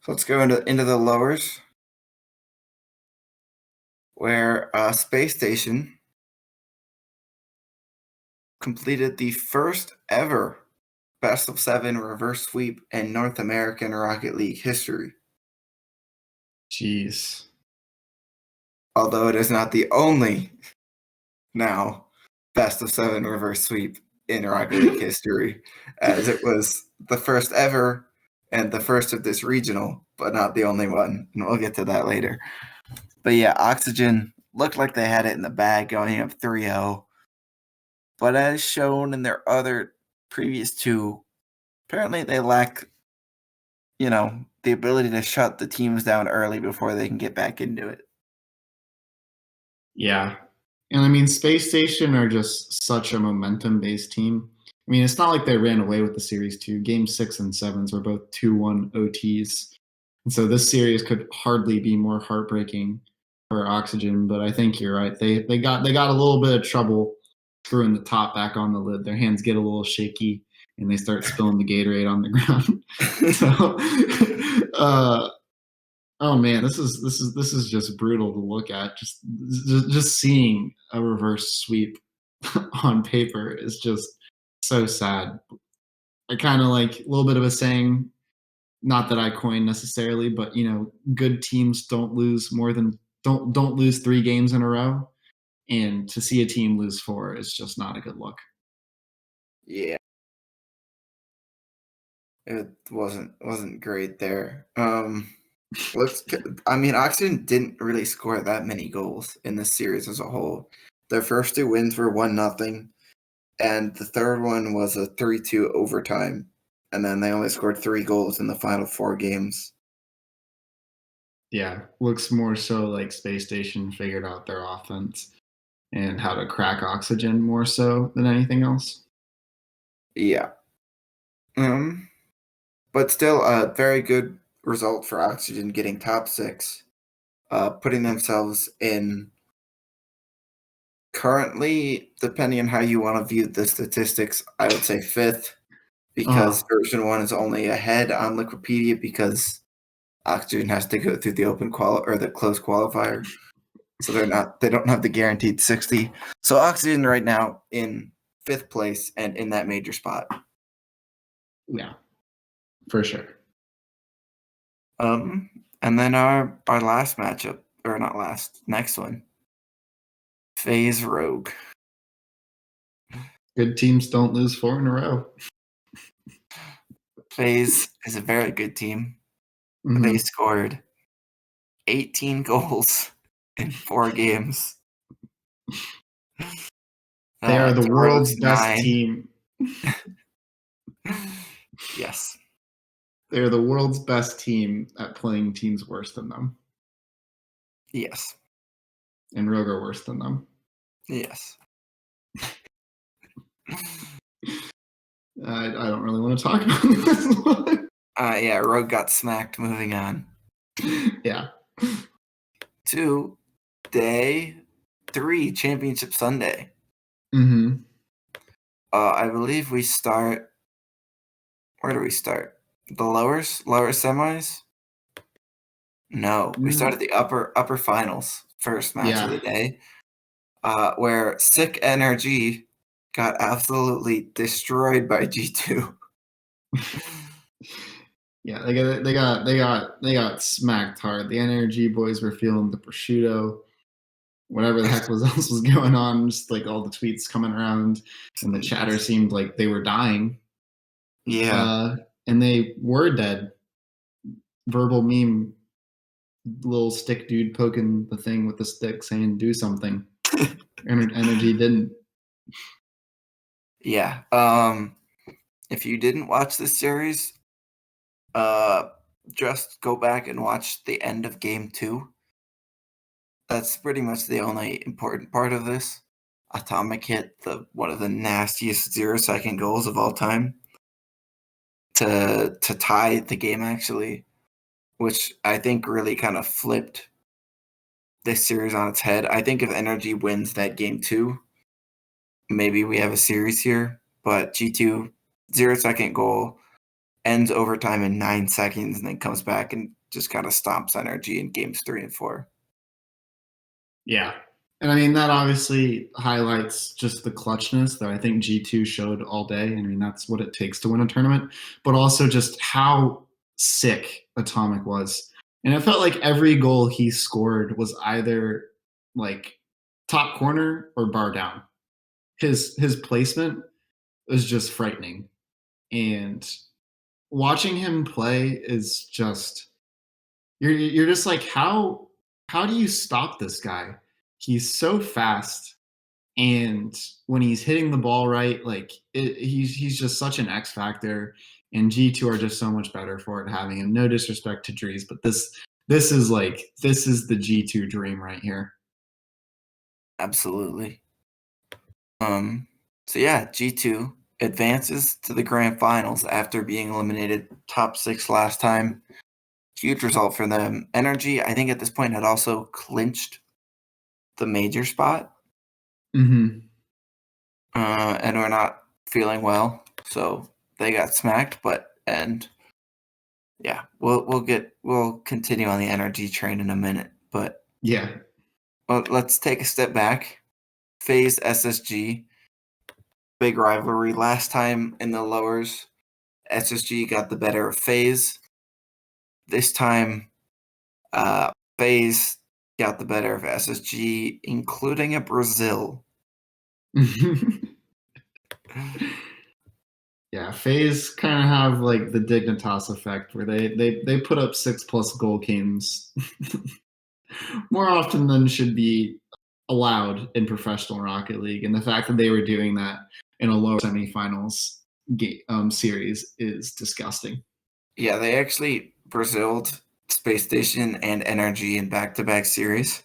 let's go into the lowers, where Space Station completed the first ever best of 7 reverse sweep in North American Rocket League history. Jeez. Although it is not the only now best of 7 reverse sweep in Rocket League history, as it was the first ever and the first of this regional, but not the only one. And we'll get to that later. But yeah, Oxygen looked like they had it in the bag going up 3-0. But as shown in their other previous two, apparently they lack, the ability to shut the teams down early before they can get back into it. Yeah. And I mean, Space Station are just such a momentum based team. I mean, it's not like they ran away with the series too. Game 6 and 7s were both 2-1 OTs. And so this series could hardly be more heartbreaking for Oxygen, but I think you're right. They got a little bit of trouble screwing the top back on the lid. Their hands get a little shaky and they start spilling the Gatorade on the ground. So oh man, this is just brutal to look at. Just seeing a reverse sweep on paper is just so sad. I kind of like a little bit of a saying, not that I coined necessarily, but good teams don't lose don't lose 3 games in a row, and to see a team lose 4 is just not a good look. Yeah. It wasn't great there. Oxygen didn't really score that many goals in this series as a whole. Their first 2 wins were 1-0, and the third one was a 3-2 overtime. And then they only scored 3 goals in the final 4 games. Yeah, looks more so like Space Station figured out their offense and how to crack Oxygen more so than anything else. Yeah. But still a very good result for Oxygen getting top 6, putting themselves in currently, depending on how you want to view the statistics, I would say 5th, because version 1 is only ahead on Liquipedia because Oxygen has to go through the the closed qualifier. So they don't have the guaranteed 60. So Oxygen right now in 5th place and in that major spot. Yeah, for sure. And then our last matchup, or not last, next one, FaZe Rogue. Good teams don't lose 4 in a row. FaZe is a very good team. Mm-hmm. They scored 18 goals in 4 games. They are the world's best 9. team. Yes. They're the world's best team at playing teams worse than them. Yes. And Rogue are worse than them. Yes. I don't really want to talk about this one. Yeah, Rogue got smacked. Moving on. Yeah. To day 3, Championship Sunday. Mm-hmm. I believe we start. Where do we start? The lower semis? No, we start at the upper finals. First match of the day, where Sick Energy got absolutely destroyed by G2. Yeah, they got smacked hard. The Energy boys were feeling the prosciutto, whatever the heck else was going on. Just like all the tweets coming around, and the chatter seemed like they were dying. Yeah, and they were dead. Verbal meme, little stick dude poking the thing with the stick, saying "do something." Energy didn't. yeah. If you didn't watch this series, just go back and watch the end of game 2. That's pretty much the only important part of this. Atomic hit one of the nastiest 0-second goals of all time to tie the game, actually, which I think really kind of flipped this series on its head. I think if Energy wins that game 2, maybe we have a series here. But G2 0-second goal ends overtime in 9 seconds and then comes back and just kind of stomps Energy in games 3 and 4. Yeah. And I mean, that obviously highlights just the clutchness that I think G2 showed all day. I mean, that's what it takes to win a tournament, but also just how sick Atomic was. And it felt like every goal he scored was either like top corner or bar down. His placement was just frightening. And watching him play is just you're just like how do you stop this guy? He's so fast, and when he's hitting the ball right, like he's just such an X factor. And G2 are just so much better for it having him. No disrespect to Drees, but this is the G2 dream right here. Absolutely. So yeah, G2 advances to the grand finals after being eliminated top 6 last time. Huge result for them. Energy, I think at this point, had also clinched the major spot. Mm-hmm. And we're not feeling well, so they got smacked. Yeah, we'll continue on the Energy train in a minute. But Yeah. well, let's take a step back. FaZe SSG, big rivalry. Last time in the lowers, SSG got the better of FaZe. This time, FaZe got the better of SSG, including a Brazil. Yeah, FaZe kind of have like the Dignitas effect where they put up 6+ goal games more often than should be allowed in professional Rocket League, and the fact that they were doing that in a lower semifinals series is disgusting. Yeah, they actually Braziled Space Station and Energy in back-to-back series,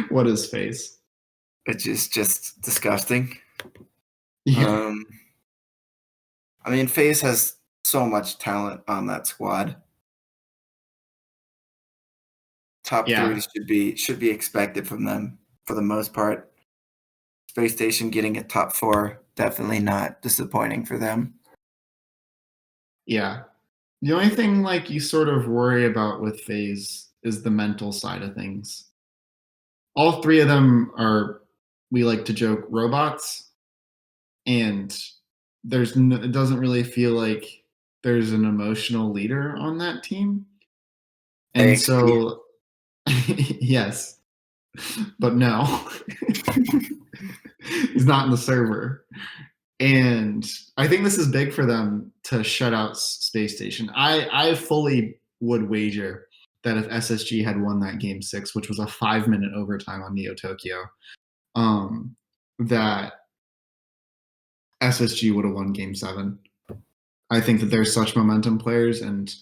What is FaZe? which is just disgusting. Yeah. I mean, FaZe has so much talent on that squad. Top 3 Yeah. should be expected from them for the most part. Space Station getting a top 4, definitely not disappointing for them. Yeah. The only thing like you sort of worry about with FaZe is the mental side of things. All 3 of them are, we like to joke, robots, and it doesn't really feel like there's an emotional leader on that team. And AXP. so yes, but no. He's not in the server. And I think this is big for them to shut out Space Station. I fully would wager that if SSG had won that game 6, which was a 5-minute overtime on Neo Tokyo, that SSG would have won game 7. I think that there's such momentum players, and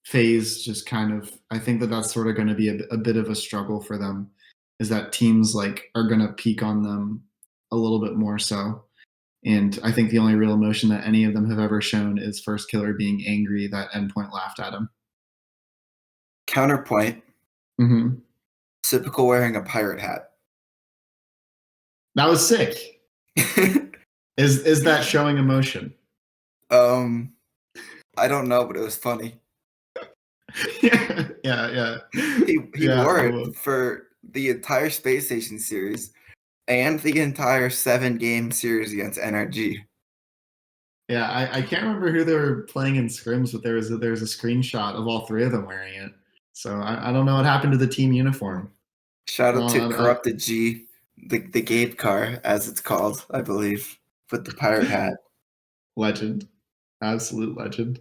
FaZe just kind of, I think that that's sort of going to be a bit of a struggle for them, is that teams like are going to peak on them a little bit more so. And I think the only real emotion that any of them have ever shown is First Killer being angry that Endpoint laughed at him. Counterpoint, Mm-hmm. Typical wearing a pirate hat. That was sick. Is that showing emotion? I don't know, but it was funny. Yeah. He Yeah, wore it it was. for the entire Space Station series and the entire 7-game series against NRG. Yeah, I can't remember who they were playing in scrims, but there was a screenshot of all three of them wearing it. So I don't know what happened to the team uniform. Shout out to Well, Corrupted G, the Gabe car, as it's called, I believe, with the pirate hat. legend, absolute legend,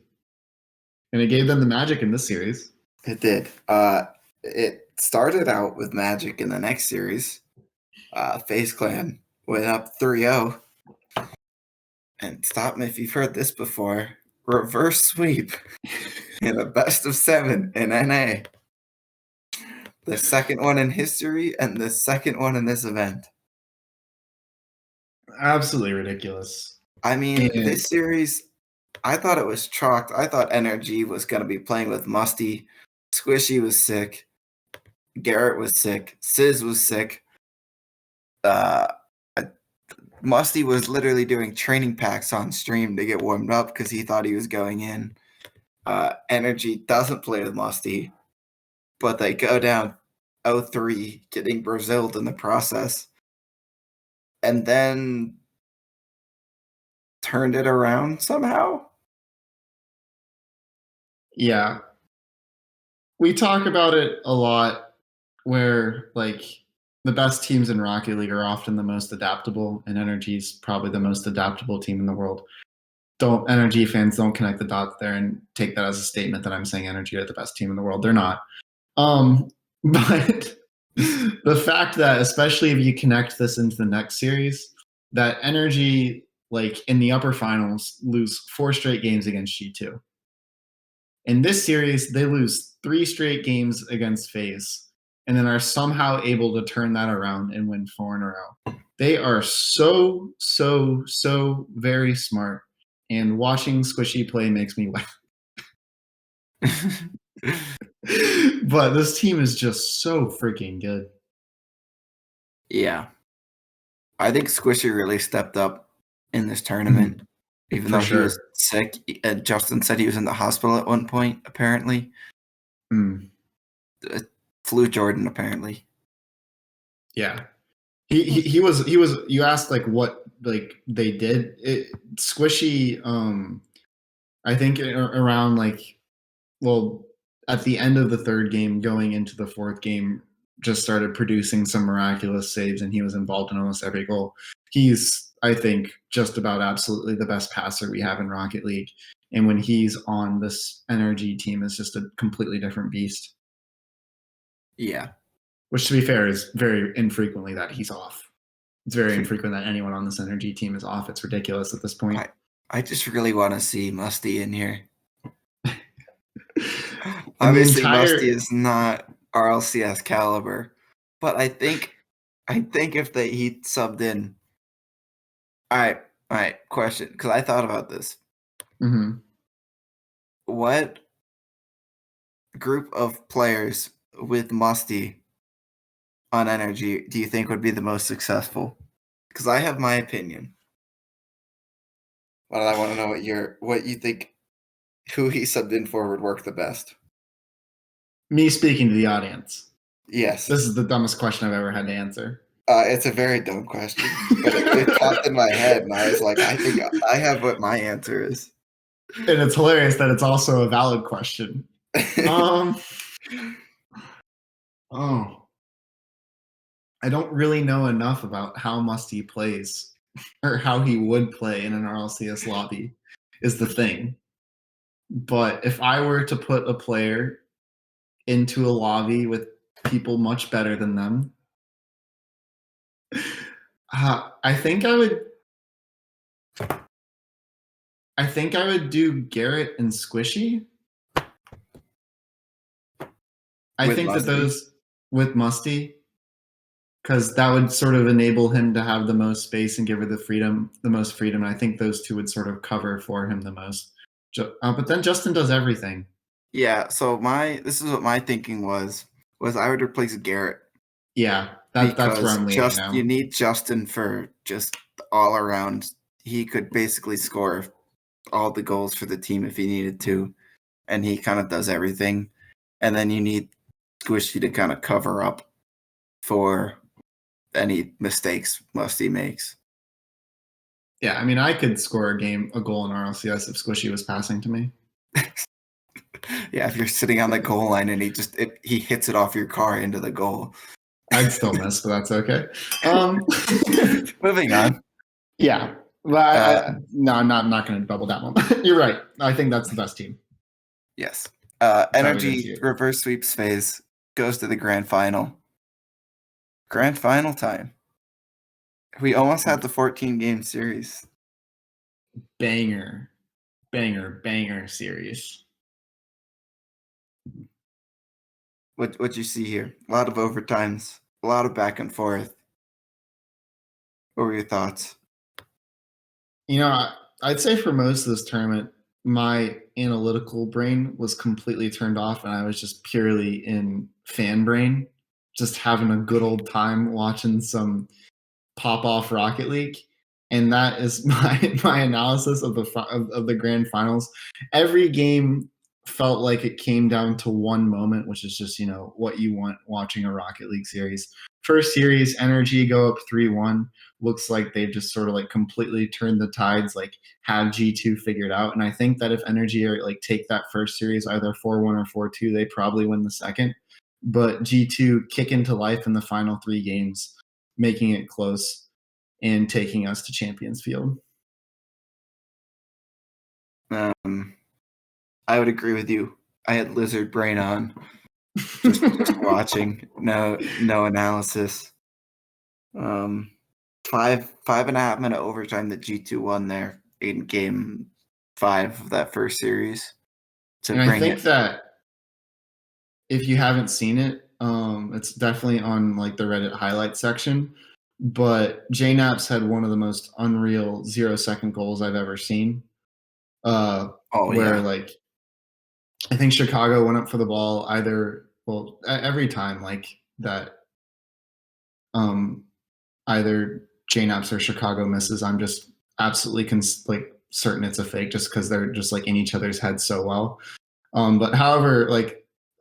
and it gave them the magic in this series. It did. It started out with magic in the next series. FaZe Clan went up 3-0. And stop me if you've heard this before. Reverse sweep in a best of 7 in NA. The second one in history and the second one in this event. Absolutely ridiculous. I mean, this series, I thought it was chalked. I thought NRG was going to be playing with Musty. Squishy was sick. Garrett was sick. Sizz was sick. Musty was literally doing training packs on stream to get warmed up because he thought he was going in. Energy doesn't play with Musty, but they go down 0-3, getting Braziled in the process, and then turned it around somehow. Yeah, we talk about it a lot, where like the best teams in Rocket League are often the most adaptable, and Energy's probably the most adaptable team in the world. Don't Energy fans don't connect the dots there and take that as a statement that I'm saying Energy are the best team in the world. They're not. But the fact that, especially if you connect this into the next series, that Energy, like in the upper finals, lose 4 straight games against G2. In this series, they lose 3 straight games against FaZe, and then are somehow able to turn that around and win 4 in a row. They are so very smart, and watching Squishy play makes me laugh. But this team is just so freaking good. Yeah. I think Squishy really stepped up in this tournament, even though he was sick. Justin said he was in the hospital at one point, apparently. Flu Jordan, apparently. Yeah. He was you asked like what like they did. Squishy I think around like, well, at the end of the 3rd game going into the 4th game, just started producing some miraculous saves, and he was involved in almost every goal. He's, I think, just about absolutely the best passer we have in Rocket League. And when he's on this Energy team, is just a completely different beast. Yeah. Which, to be fair, is very infrequently that he's off. It's very infrequent that anyone on this Energy team is off. It's ridiculous at this point. I just really want to see Musty in here. Obviously, Musty is not RLCS caliber, but I think if he subbed in. All right. Question, because I thought about this. Mm-hmm. What group of players with Musty on Energy do you think would be the most successful? Because I have my opinion, but I want to know what you think. Who he subbed in for would work the best? Me speaking to the audience. Yes. This is the dumbest question I've ever had to answer. It's a very dumb question, but it popped in my head, and I was like, I think I have what my answer is. And it's hilarious that it's also a valid question. I don't really know enough about how Musty plays, or how he would play in an RLCS lobby, is the thing. But if I were to put a player into a lobby with people much better than them, I think I would do Garrett and Squishy. I think that those with Musty, because that would sort of enable him to have the most space and give her the most freedom. And I think those two would sort of cover for him the most. But then Justin does everything. Yeah. So this is what my thinking was I would replace Garrett. Yeah, that's where I'm leaning now. You need Justin for just all around. He could basically score all the goals for the team if he needed to, and he kind of does everything. And then you need Squishy to kind of cover up for any mistakes Musty makes. Yeah, I mean, I could score a goal in RLCS if Squishy was passing to me. Yeah, if you're sitting on the goal line and he hits it off your car into the goal. I'd still miss, but that's okay. Moving on. Yeah. Well, no, I'm not going to double down on that. You're right. I think that's the best team. Yes. Energy reverse sweeps phase goes to the grand final. Grand final time. We almost had the 14-game series. Banger series. What you see here? A lot of overtimes, a lot of back and forth. What were your thoughts? You know, I'd say for most of this tournament, my analytical brain was completely turned off, and I was just purely in fan brain, just having a good old time watching some pop off Rocket League. And that is my analysis of the grand finals. Every game felt like it came down to one moment, which is just, what you want watching a Rocket League series. First series, Energy go up 3-1. Looks like they've just sort of like completely turned the tides, like have G2 figured out. And I think that if Energy are like take that first series, either 4-1 or 4-2, they probably win the second. But G2 kick into life in the final 3 games, making it close and taking us to Champions Field. I would agree with you. I had lizard brain on, just watching, no analysis. 5.5 minute overtime that G2 won there in game 5 of that first series. And I think that if you haven't seen it, it's definitely on like the Reddit highlight section. But JNaps had one of the most unreal 0-second goals I've ever seen. Like I think Chicago went up for the ball every time like that. Either JNaps or Chicago misses. I'm just absolutely certain it's a fake, just because they're just like in each other's heads so well. But however,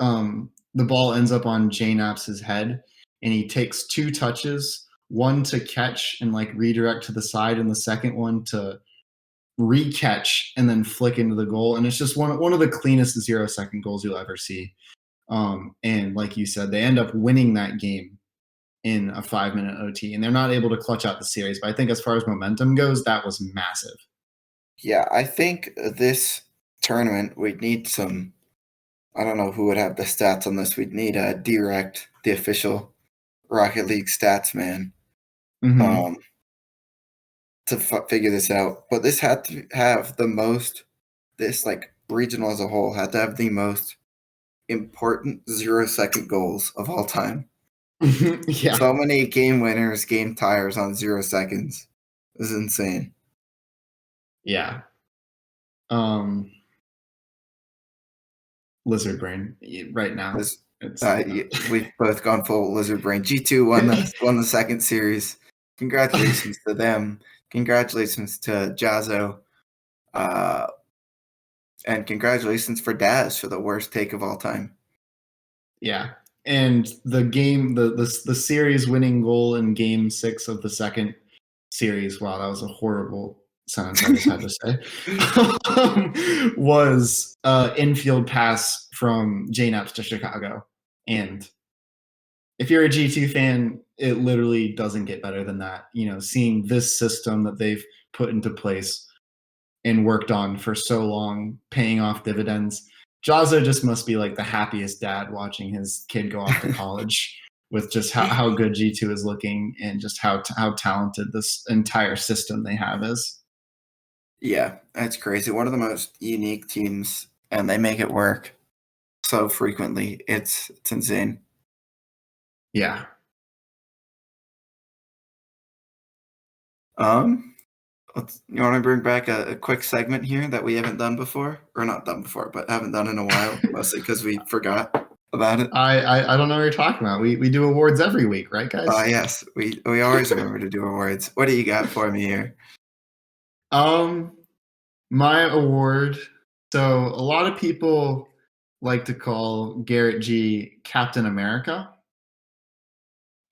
the ball ends up on JNaps's head, and he takes 2 touches, one to catch and like redirect to the side, and the second one to re-catch and then flick into the goal. And it's just one of the cleanest 0-second goals you'll ever see. And like you said, they end up winning that game in a 5-minute OT, and they're not able to clutch out the series. But I think as far as momentum goes, that was massive. Yeah, I think this tournament we'd need some. I don't know who would have the stats on this. We'd need Direct, the official Rocket League stats man, to figure this out. But this had to have the most. This like regional as a whole had to have the most important 0-second goals of all time. Yeah. So many game winners, game tires on 0 seconds. This is insane. Yeah. Lizard brain right now. We've both gone full lizard brain. G2 won the second series. Congratulations to them. Congratulations to Jazzo. And congratulations for Daz for the worst take of all time. Yeah. And the game, the series winning goal in game 6 of the second series, wow, that was a horrible sentence I just had to say, was infield pass from JNaps to Chicago. And if you're a G2 fan, it literally doesn't get better than that. Seeing this system that they've put into place and worked on for so long, paying off dividends. Jazzo just must be like the happiest dad watching his kid go off to college with just how good G2 is looking and just how talented this entire system they have is. Yeah, that's crazy. One of the most unique teams, and they make it work so frequently. It's insane. Yeah. You want to bring back a quick segment here that we haven't done before, or not done before, but haven't done in a while, mostly because we forgot. about it? I don't know what you're talking about. We do awards every week, right, guys? Yes, we always remember to do awards. What do you got for me here? My award. So a lot of people like to call Garrett G Captain America,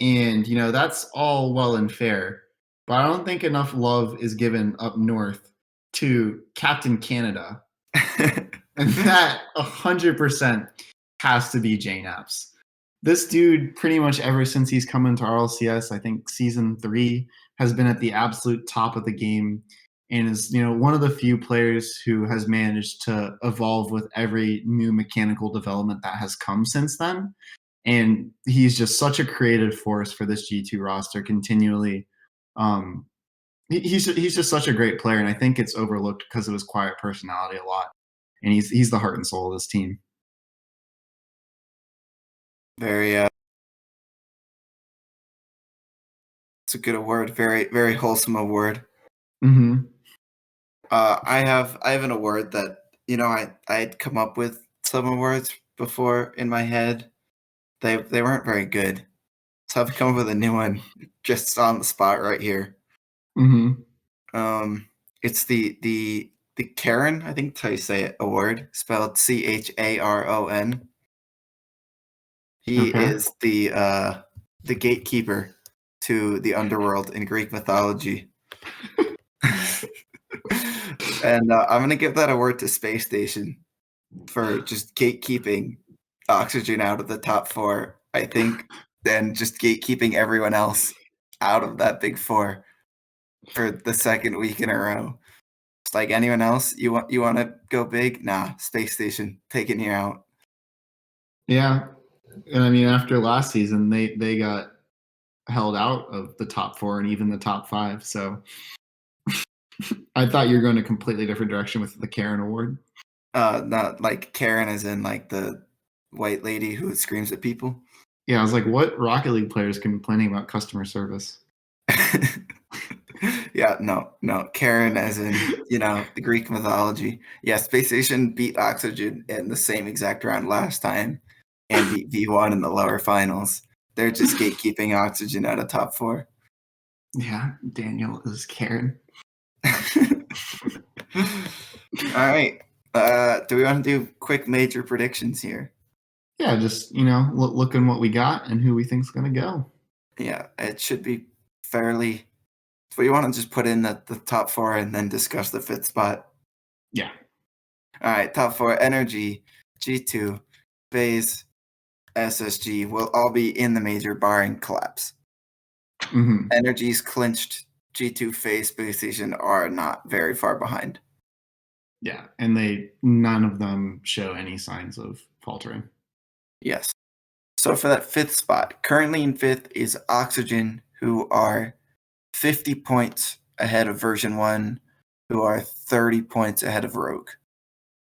and that's all well and fair, but I don't think enough love is given up north to Captain Canada, and that 100% has to be Jane Epps. This dude, pretty much ever since he's come into RLCS, I think season 3, has been at the absolute top of the game, and is one of the few players who has managed to evolve with every new mechanical development that has come since then. And he's just such a creative force for this G2 roster continually. Um, he's just such a great player, and I think it's overlooked because of his quiet personality a lot. And he's the heart and soul of this team. Very it's a good award. Very, very wholesome award. Mm-hmm. I have an award that I'd come up with some awards before in my head. They weren't very good, so I've come up with a new one just on the spot right here. Mm-hmm. It's the Karen, I think that's how you say it, award, spelled Charon. He Okay. is the gatekeeper to the underworld in Greek mythology. And I'm going to give that award to Space Station for just gatekeeping Oxygen out of the top 4, I think, and just gatekeeping everyone else out of that big 4 for the second week in a row. It's like, anyone else, you want to go big? Nah, Space Station, taking you out. Yeah. And I mean, after last season, they got held out of the top 4 and even the top 5. So I thought you were going a completely different direction with the Karen Award. Not like Karen as in like the white lady who screams at people. Yeah, I was like, what Rocket League player is complaining about customer service? Yeah, no. Karen as in, the Greek mythology. Yeah, Space Station beat Oxygen in the same exact round last time and beat V1 in the lower finals. They're just gatekeeping Oxygen out of top 4. Yeah, Daniel is Karen. All right. Do we want to do quick major predictions here? Yeah, just, looking what we got and who we think's going to go. Yeah, it should be fairly... So you want to just put in the top 4 and then discuss the 5th spot? Yeah. All right, top 4, Energy, G2, FaZe, SSG will all be in the major barring collapse. Mm-hmm. Energy's clinched, G2, FaZe, Space Station are not very far behind. Yeah, and none of them show any signs of faltering. Yes. So for that 5th spot, currently in 5th is Oxygen, who are 50 points ahead of version 1, who are 30 points ahead of Rogue.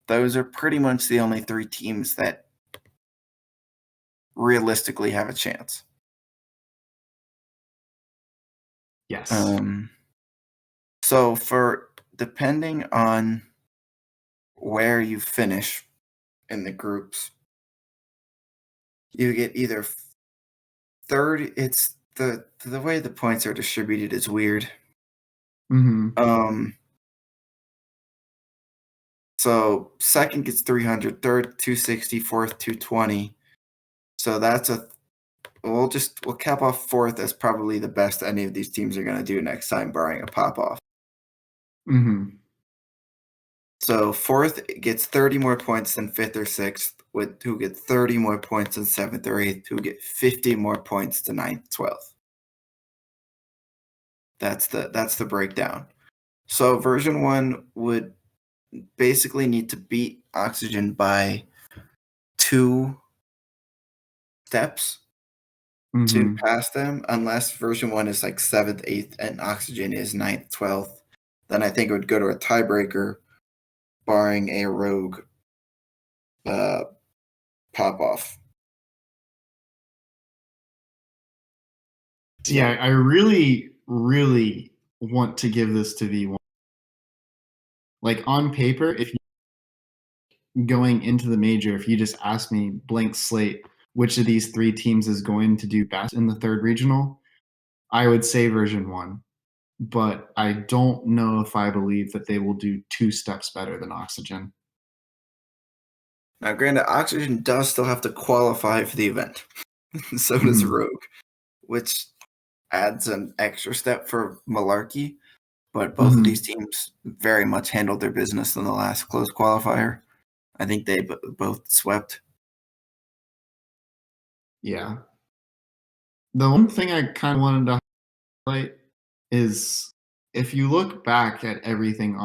Those are pretty much the only 3 teams that realistically have a chance. Yes. So for depending on where you finish in the groups, you get either third. It's the way the points are distributed is weird. Mm-hmm. So second gets 300, third 260, fourth 220. So that's we'll cap off 4th as probably the best any of these teams are going to do next time, barring a pop off. Mm-hmm. So 4th gets 30 more points than 5th or 6th, who get 30 more points than 7th or 8th, who get 50 more points to 9th, 12th. That's the breakdown. So version 1 would basically need to beat Oxygen by 2 steps to pass them, unless version 1 is like 7th, 8th, and Oxygen is 9th, 12th. Then I think it would go to a tiebreaker, barring a Rogue pop off. Yeah, I really, really want to give this to V1. Like on paper, if going into the major, if you just ask me blank slate, which of these three teams is going to do best in the third regional, I would say version 1. But I don't know if I believe that they will do 2 steps better than Oxygen. Now, granted, Oxygen does still have to qualify for the event. So does Rogue, which adds an extra step for Malarkey. But both of these teams very much handled their business in the last close qualifier. I think they both swept. Yeah. The one thing I kind of wanted to highlight is if you look back at everything,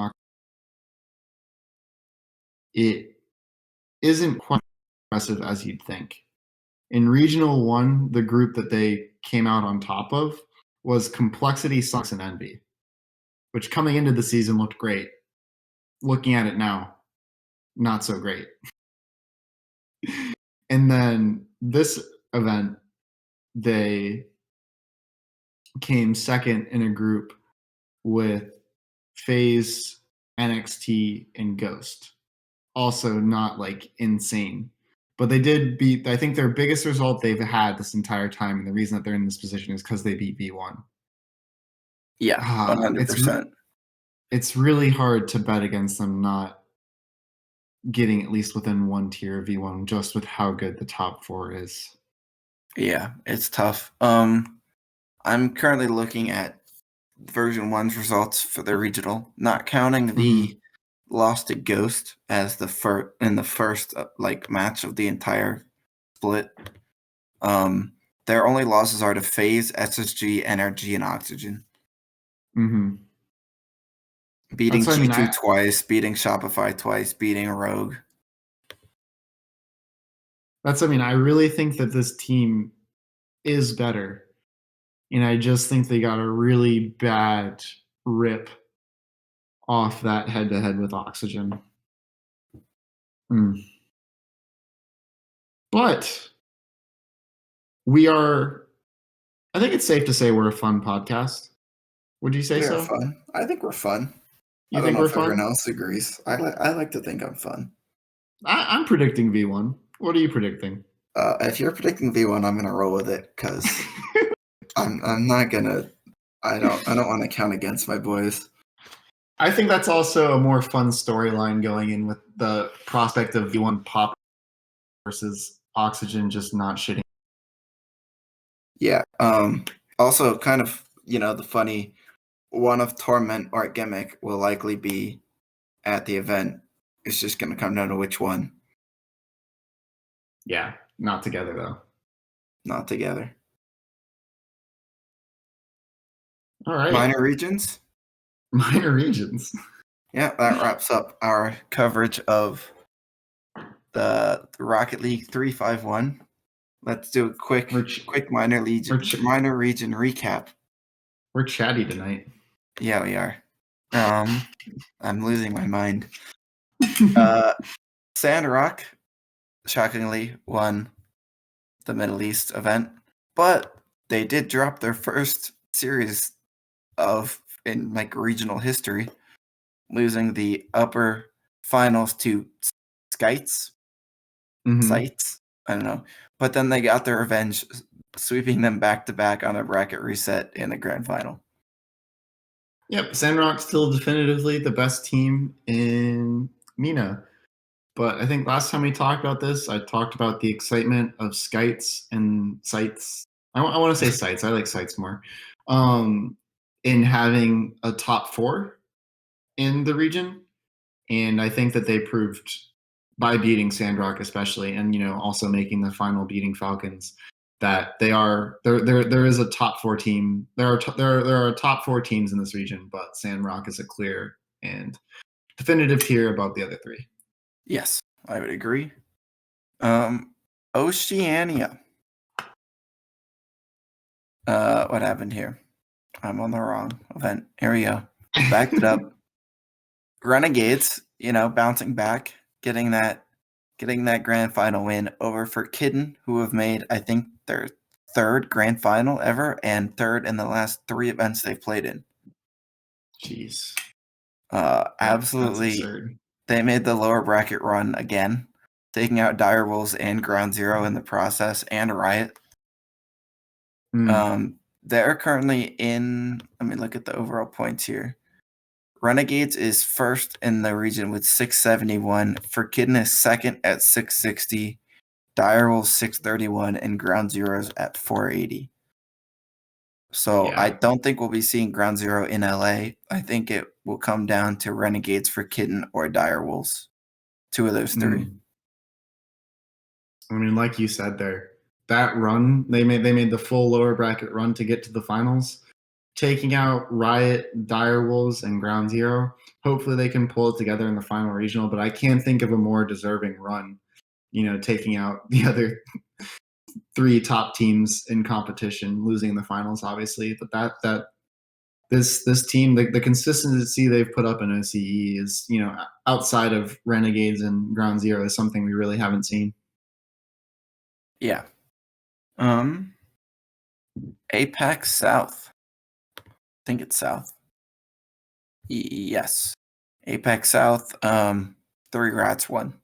it isn't quite as impressive as you'd think. In Regional 1, the group that they came out on top of was Complexity, Sucks, and Envy, which coming into the season looked great. Looking at it now, not so great. And then this event, they came second in a group with FaZe, NXT, and Ghost. Also not like insane. But they did beat, I think their biggest result they've had this entire time, and the reason that they're in this position is because they beat V1. Yeah, 100%. It's really hard to bet against them not getting at least within one tier of V1 just with how good the top 4 is. Yeah, it's tough. I'm currently looking at version 1's results for the regional, not counting the loss to Ghost as the first like match of the entire split. Their only losses are to FaZe, SSG, NRG, and Oxygen. Beating G2 twice, beating Shopify twice, beating Rogue. I really think that this team is better. And I just think they got a really bad rip off that head-to-head with Oxygen. But I think it's safe to say we're a fun podcast. Would you say so? We're fun. I think we're fun. You think we're fun? Everyone else agrees. I like to think I'm fun. I'm predicting V1. What are you predicting? If you're predicting V1, I'm gonna roll with it because I'm not gonna. I don't want to count against my boys. I think that's also a more fun storyline going in with the prospect of V1 pop versus Oxygen just not shitting. Yeah. Also, kind of, the funny one of Torment or Gimmick will likely be at the event. It's just going to come down to which one. Yeah, not together though. Not together. All right. Minor regions. Yeah, that wraps up our coverage of the Rocket League 351. Let's do a quick minor region recap. We're chatty tonight. Yeah, we are. I'm losing my mind. Sandrock, shockingly, won the Middle East event, but they did drop their first series in regional history, losing the upper finals to Skites. Sites. I don't know. But then they got their revenge, sweeping them back-to-back on a bracket reset in the grand final. Yep, Sandrock's still definitively the best team in MENA. But I think last time we talked about this, I talked about the excitement of Skites and Sites. I want to say Sites. I like Sites more. In having a top 4 in the region. And I think that they proved by beating Sandrock especially, and also making the final beating Falcons, that there is a top 4 team. There are top 4 teams in this region, but Sandrock is a clear and definitive tier above the other 3. Yes, I would agree. Oceania. What happened here? I'm on the wrong event. Here we go. Backed it up. Renegades, bouncing back, getting that grand final win over for Kidden, who have made, I think, their 3rd grand final ever and 3rd in the last 3 events they've played in. Jeez. Absolutely They made the lower bracket run again, taking out Direwolves and Ground Zero in the process, and Riot. They're currently in. Let me look at the overall points here. Renegades is first in the region with 671. Forkidden is second at 660. Direwolves 631, and Ground Zero's at 480. So Yeah. I don't think we'll be seeing Ground Zero in LA. I think it will come down to Renegades, Forkidden, or Direwolves. Two of those three. I mean, like you said there, that run they made the full lower bracket run to get to the finals, taking out Riot, Direwolves, and Ground Zero. Hopefully, they can pull it together in the final regional. But I can't think of a more deserving run. Taking out the other three top teams in competition, losing in the finals, obviously. But this team, the consistency they've put up in OCE is, outside of Renegades and Ground Zero, is something we really haven't seen. Yeah. Apex South. I think it's South. Yes. Apex South. 3 Rats won.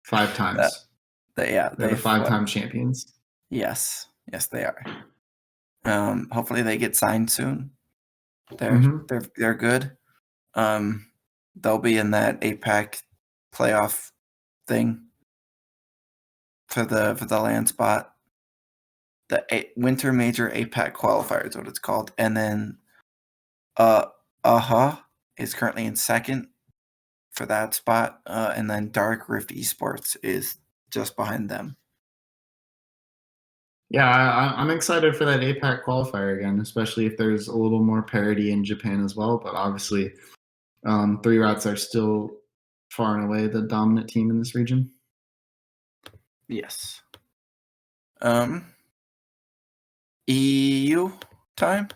5 times. They're the 5-time champions. Yes, they are. Hopefully they get signed soon. They're good. They'll be in that APAC playoff thing for the land spot. The Winter Major APAC qualifier is what it's called, and then is currently in second for that spot, and then Dark Rift Esports is just behind them. Yeah, I'm excited for that APAC qualifier again, especially if there's a little more parity in Japan as well. But obviously, 3 Rats are still far and away the dominant team in this region. Yes. EU time?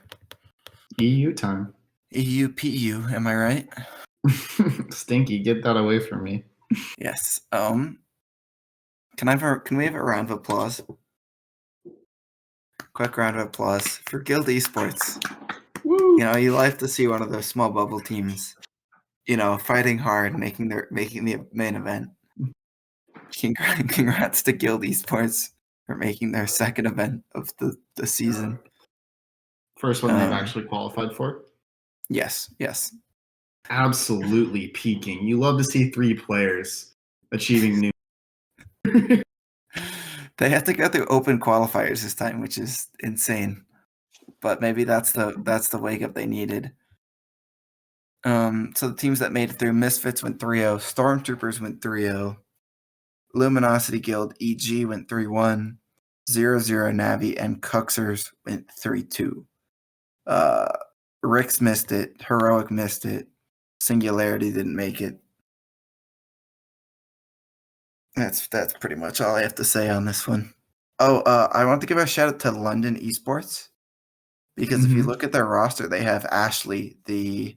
EU time. EU-PU, am I right? Stinky, get that away from me. Yes. Can we have a round of applause? Quick round of applause for Guild Esports. Woo! You like to see one of those small bubble teams, fighting hard, making the main event. Congrats to Guild Esports for making their second event of the season. First one they've actually qualified for? Yes. Absolutely peaking. You love to see 3 players achieving new. They have to go through open qualifiers this time, which is insane. But maybe that's the wake up they needed. So the teams that made it through: Misfits went 3-0, Stormtroopers went 3-0, Luminosity Guild EG went 3-1, 0-0 Navi, and Cuxers went 3-2. Rix missed it, Heroic missed it, Singularity didn't make it. That's pretty much all I have to say on this one. I want to give a shout out to London Esports, because if you look at their roster, they have Ashley, the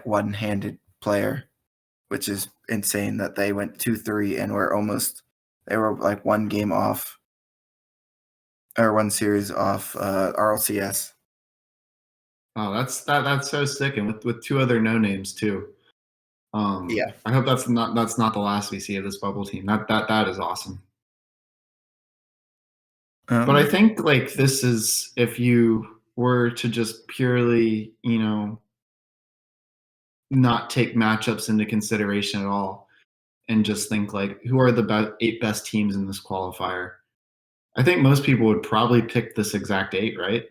one-handed player, which is insane that they went 2-3 and they were like 1 game off, or 1 series off RLCS. Oh, that's so sick, and with 2 other no names too. Yeah. I hope that's not the last we see of this bubble team. That is awesome. But I think this is, if you were to just purely, not take matchups into consideration at all, and just think who are the 8 best teams in this qualifier, I think most people would probably pick this exact 8, right?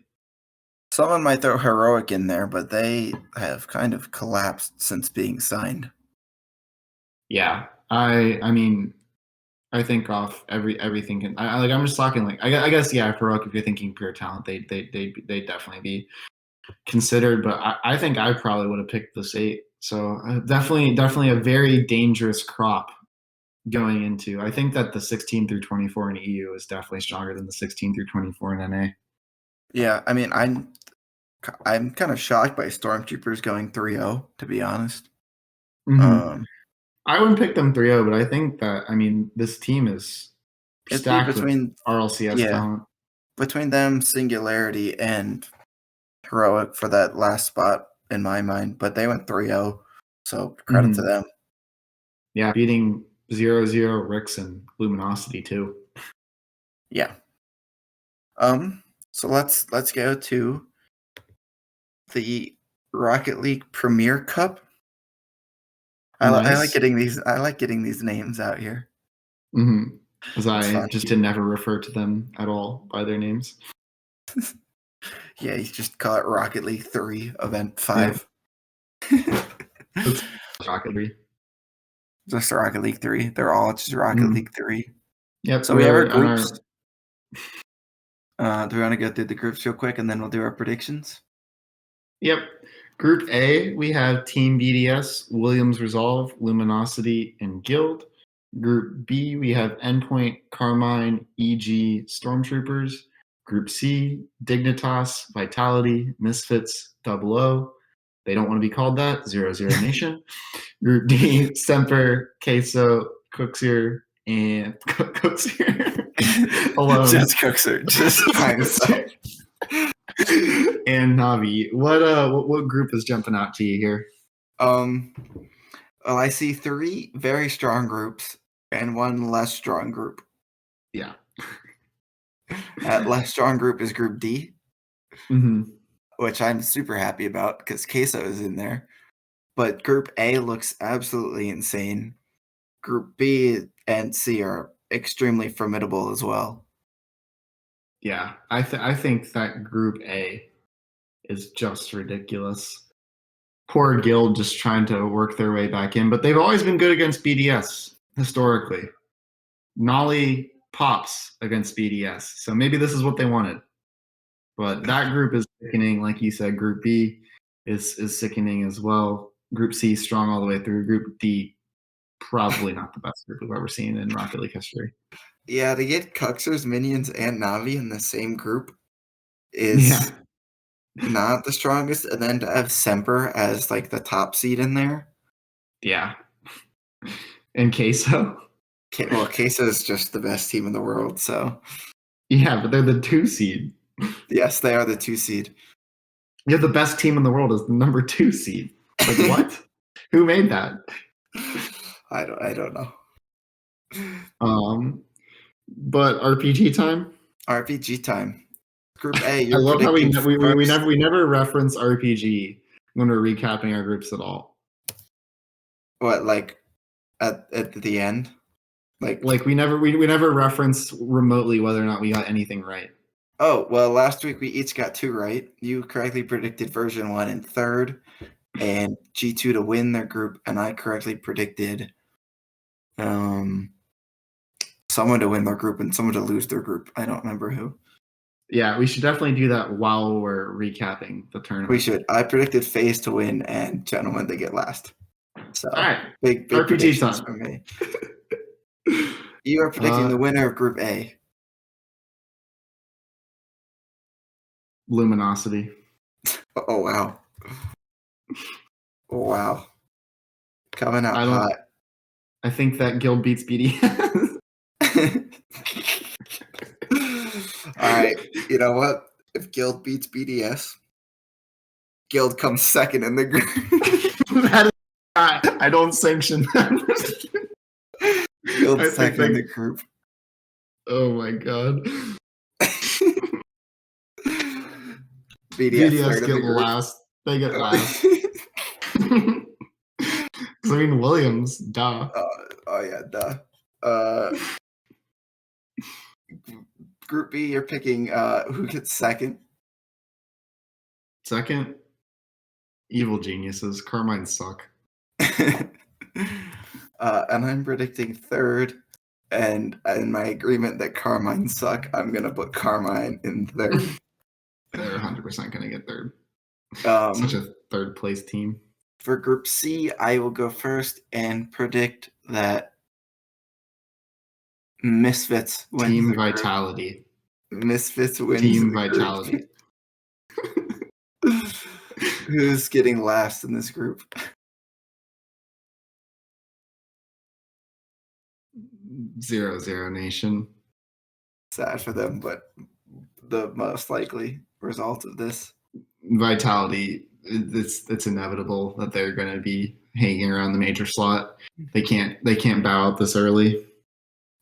Someone might throw Heroic in there, but they have kind of collapsed since being signed. Yeah, I mean, I think off everything can. I'm just talking I guess Heroic, if you're thinking pure talent, they definitely be considered. But I think I probably would have picked this 8. So definitely a very dangerous crop going into. I think that the 16 through 24 in EU is definitely stronger than the 16 through 24 in NA. Yeah, I mean, I'm kind of shocked by Stormtroopers going 3-0, to be honest. I wouldn't pick them 3-0, but I think that, this team is stacked with RLCS talent. Between them, Singularity, and Heroic for that last spot, in my mind. But they went 3-0. So credit to them. Yeah, beating 0-0 Ricks and Luminosity too. Yeah. So let's go to the Rocket League Premier Cup. I like getting these names out here. Because I just did never refer to them at all by their names. Yeah, you just call it Rocket League 3 Event 5. It's Rocket League. Just Rocket League 3. They're all just Rocket League 3. Yep. So we have our groups. Do we want to go through the groups real quick and then we'll do our predictions? Yep. Group A, we have Team BDS, Williams Resolve, Luminosity, and Guild. Group B, we have Endpoint, Carmine, EG, Stormtroopers. Group C, Dignitas, Vitality, Misfits, 00. They don't want to be called that, 00 Nation. Group D, Semper, Queso, Cooksier, and Cooksier. Alone. Just Cooksier. Just fine. And Navi. What group is jumping out to you here? Well, I see 3 very strong groups and 1 less strong group. Yeah. That less strong group is Group D, which I'm super happy about because Queso is in there. But Group A looks absolutely insane. Group B and C are extremely formidable as well. Yeah, I think that Group A is just ridiculous. Poor Guild just trying to work their way back in, but they've always been good against BDS historically. Nolly pops against BDS, so maybe this is what they wanted. But that group is sickening, like you said. Group B is sickening as well. Group C strong all the way through. Group D probably not the best group we've ever seen in Rocket League history. Yeah, to get Cuxers, Minions, and Navi in the same group is not the strongest, and then to have Semper as like the top seed in there. Yeah. And Queso. Well, Queso is just the best team in the world, so. Yeah, but they're the 2 seed. Yes, they are the 2 seed. Yeah, the best team in the world is the number 2 seed. Like what? Who made that? I don't know. But RPG time. RPG time. Group A. I love how we never reference RPG when we're recapping our groups at all. What, like at the end? Like we never reference remotely whether or not we got anything right. Oh, well, last week we each got 2 right. You correctly predicted version 1 in 3rd and G2 to win their group, and I correctly predicted someone to win their group and someone to lose their group. I don't remember who. Yeah, we should definitely do that while we're recapping the tournament. We should. I predicted FaZe to win and Gentlemen to get last. So all right, big RPG time for me. You are predicting the winner of Group A. Luminosity. Oh wow. Wow. Coming out hot. I think that Guild beats BDS. All right. You know what? If Guild beats BDS, Guild comes second in the group. That is not, I don't sanction that. Guild second in the group. Oh my god. BDS get last. They get last. I mean, Williams, duh. Oh yeah, duh. Group B, you're picking who gets second? Second, Evil Geniuses. Carmine suck. And I'm predicting third. And in my agreement that Carmine suck, I'm gonna put Carmine in third. They're 100% gonna get third. Such a third place team. For Group C, I will go first and predict that Misfits wins. Team Vitality. Misfits wins. Team Vitality. Who's getting last in this group? 0-0 Nation. Sad for them, but the most likely result of this. Vitality it's inevitable that they're going to be hanging around the major slot. They can't bow out this early.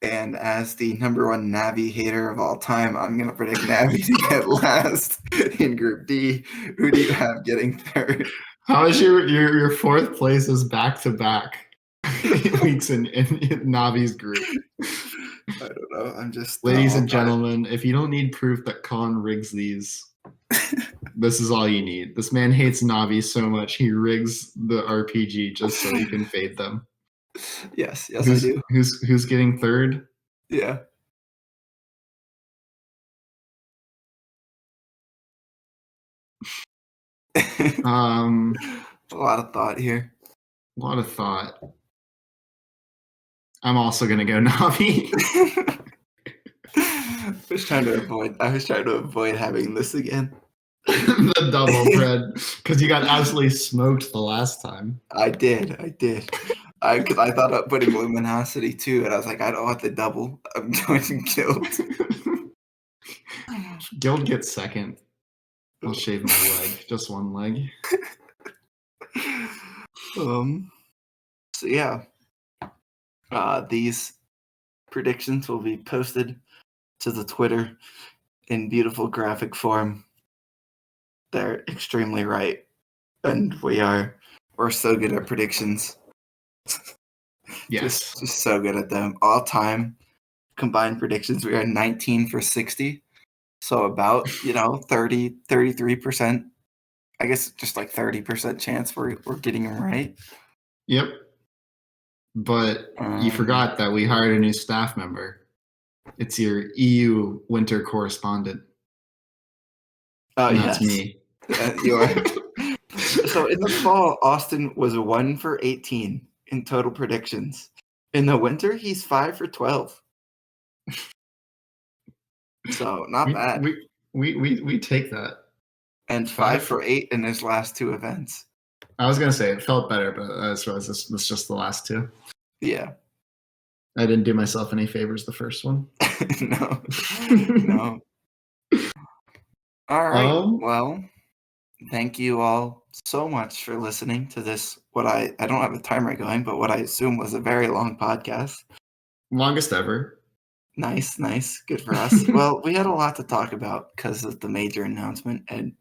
And as the number one Navi hater of all time, I'm going to predict Navi to get last in Group D. Who do you have getting third? How is your fourth place is back-to-back weeks in Navi's group? I don't know. I'm just Ladies and gentlemen, if you don't need proof that Colin rigs these, this is all you need. This man hates Navi so much he rigs the RPG just so he can fade them. Yes, I do. Who's getting third? Yeah. A lot of thought here. A lot of thought. I'm also gonna go Navi. I was trying to avoid having this again. The double bread, because you got absolutely smoked the last time. I did. I thought about putting Luminosity too, and I was like, I don't want the double. I'm going Guild. Guild gets second. I'll shave my leg, just one leg. So yeah, these predictions will be posted to the Twitter in beautiful graphic form. They're extremely right, and we're so good at predictions. Yes, just so good at them. All time combined predictions, we are 19 for 60. So about 33%. I guess just like 30% chance we're getting them right. Yep. But you forgot that we hired a new staff member. It's your EU winter correspondent. Oh, yes. That's me. You are. So in the fall, Austin was 1 for 18 in total predictions. In the winter, he's 5 for 12. So not bad. We take that. And 5 for 8 in his last two events. I was gonna say it felt better, but I suppose this was just the last two. Yeah. I didn't do myself any favors the first one. No. All right. Well, thank you all so much for listening to this. What I don't have a timer going, but what I assume was a very long podcast. Longest ever. Nice. Good for us. Well, we had a lot to talk about because of the major announcement and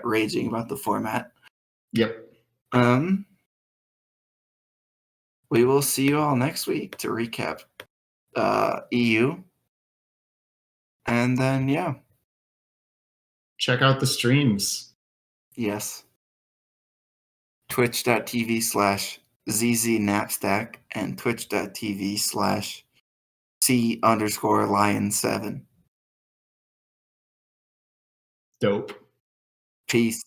raging about the format. Yep. We will see you all next week to recap EU. And then, yeah. Check out the streams. Yes. Twitch.tv/ZZNapstack and Twitch.tv/C_Lion7. Dope. Peace.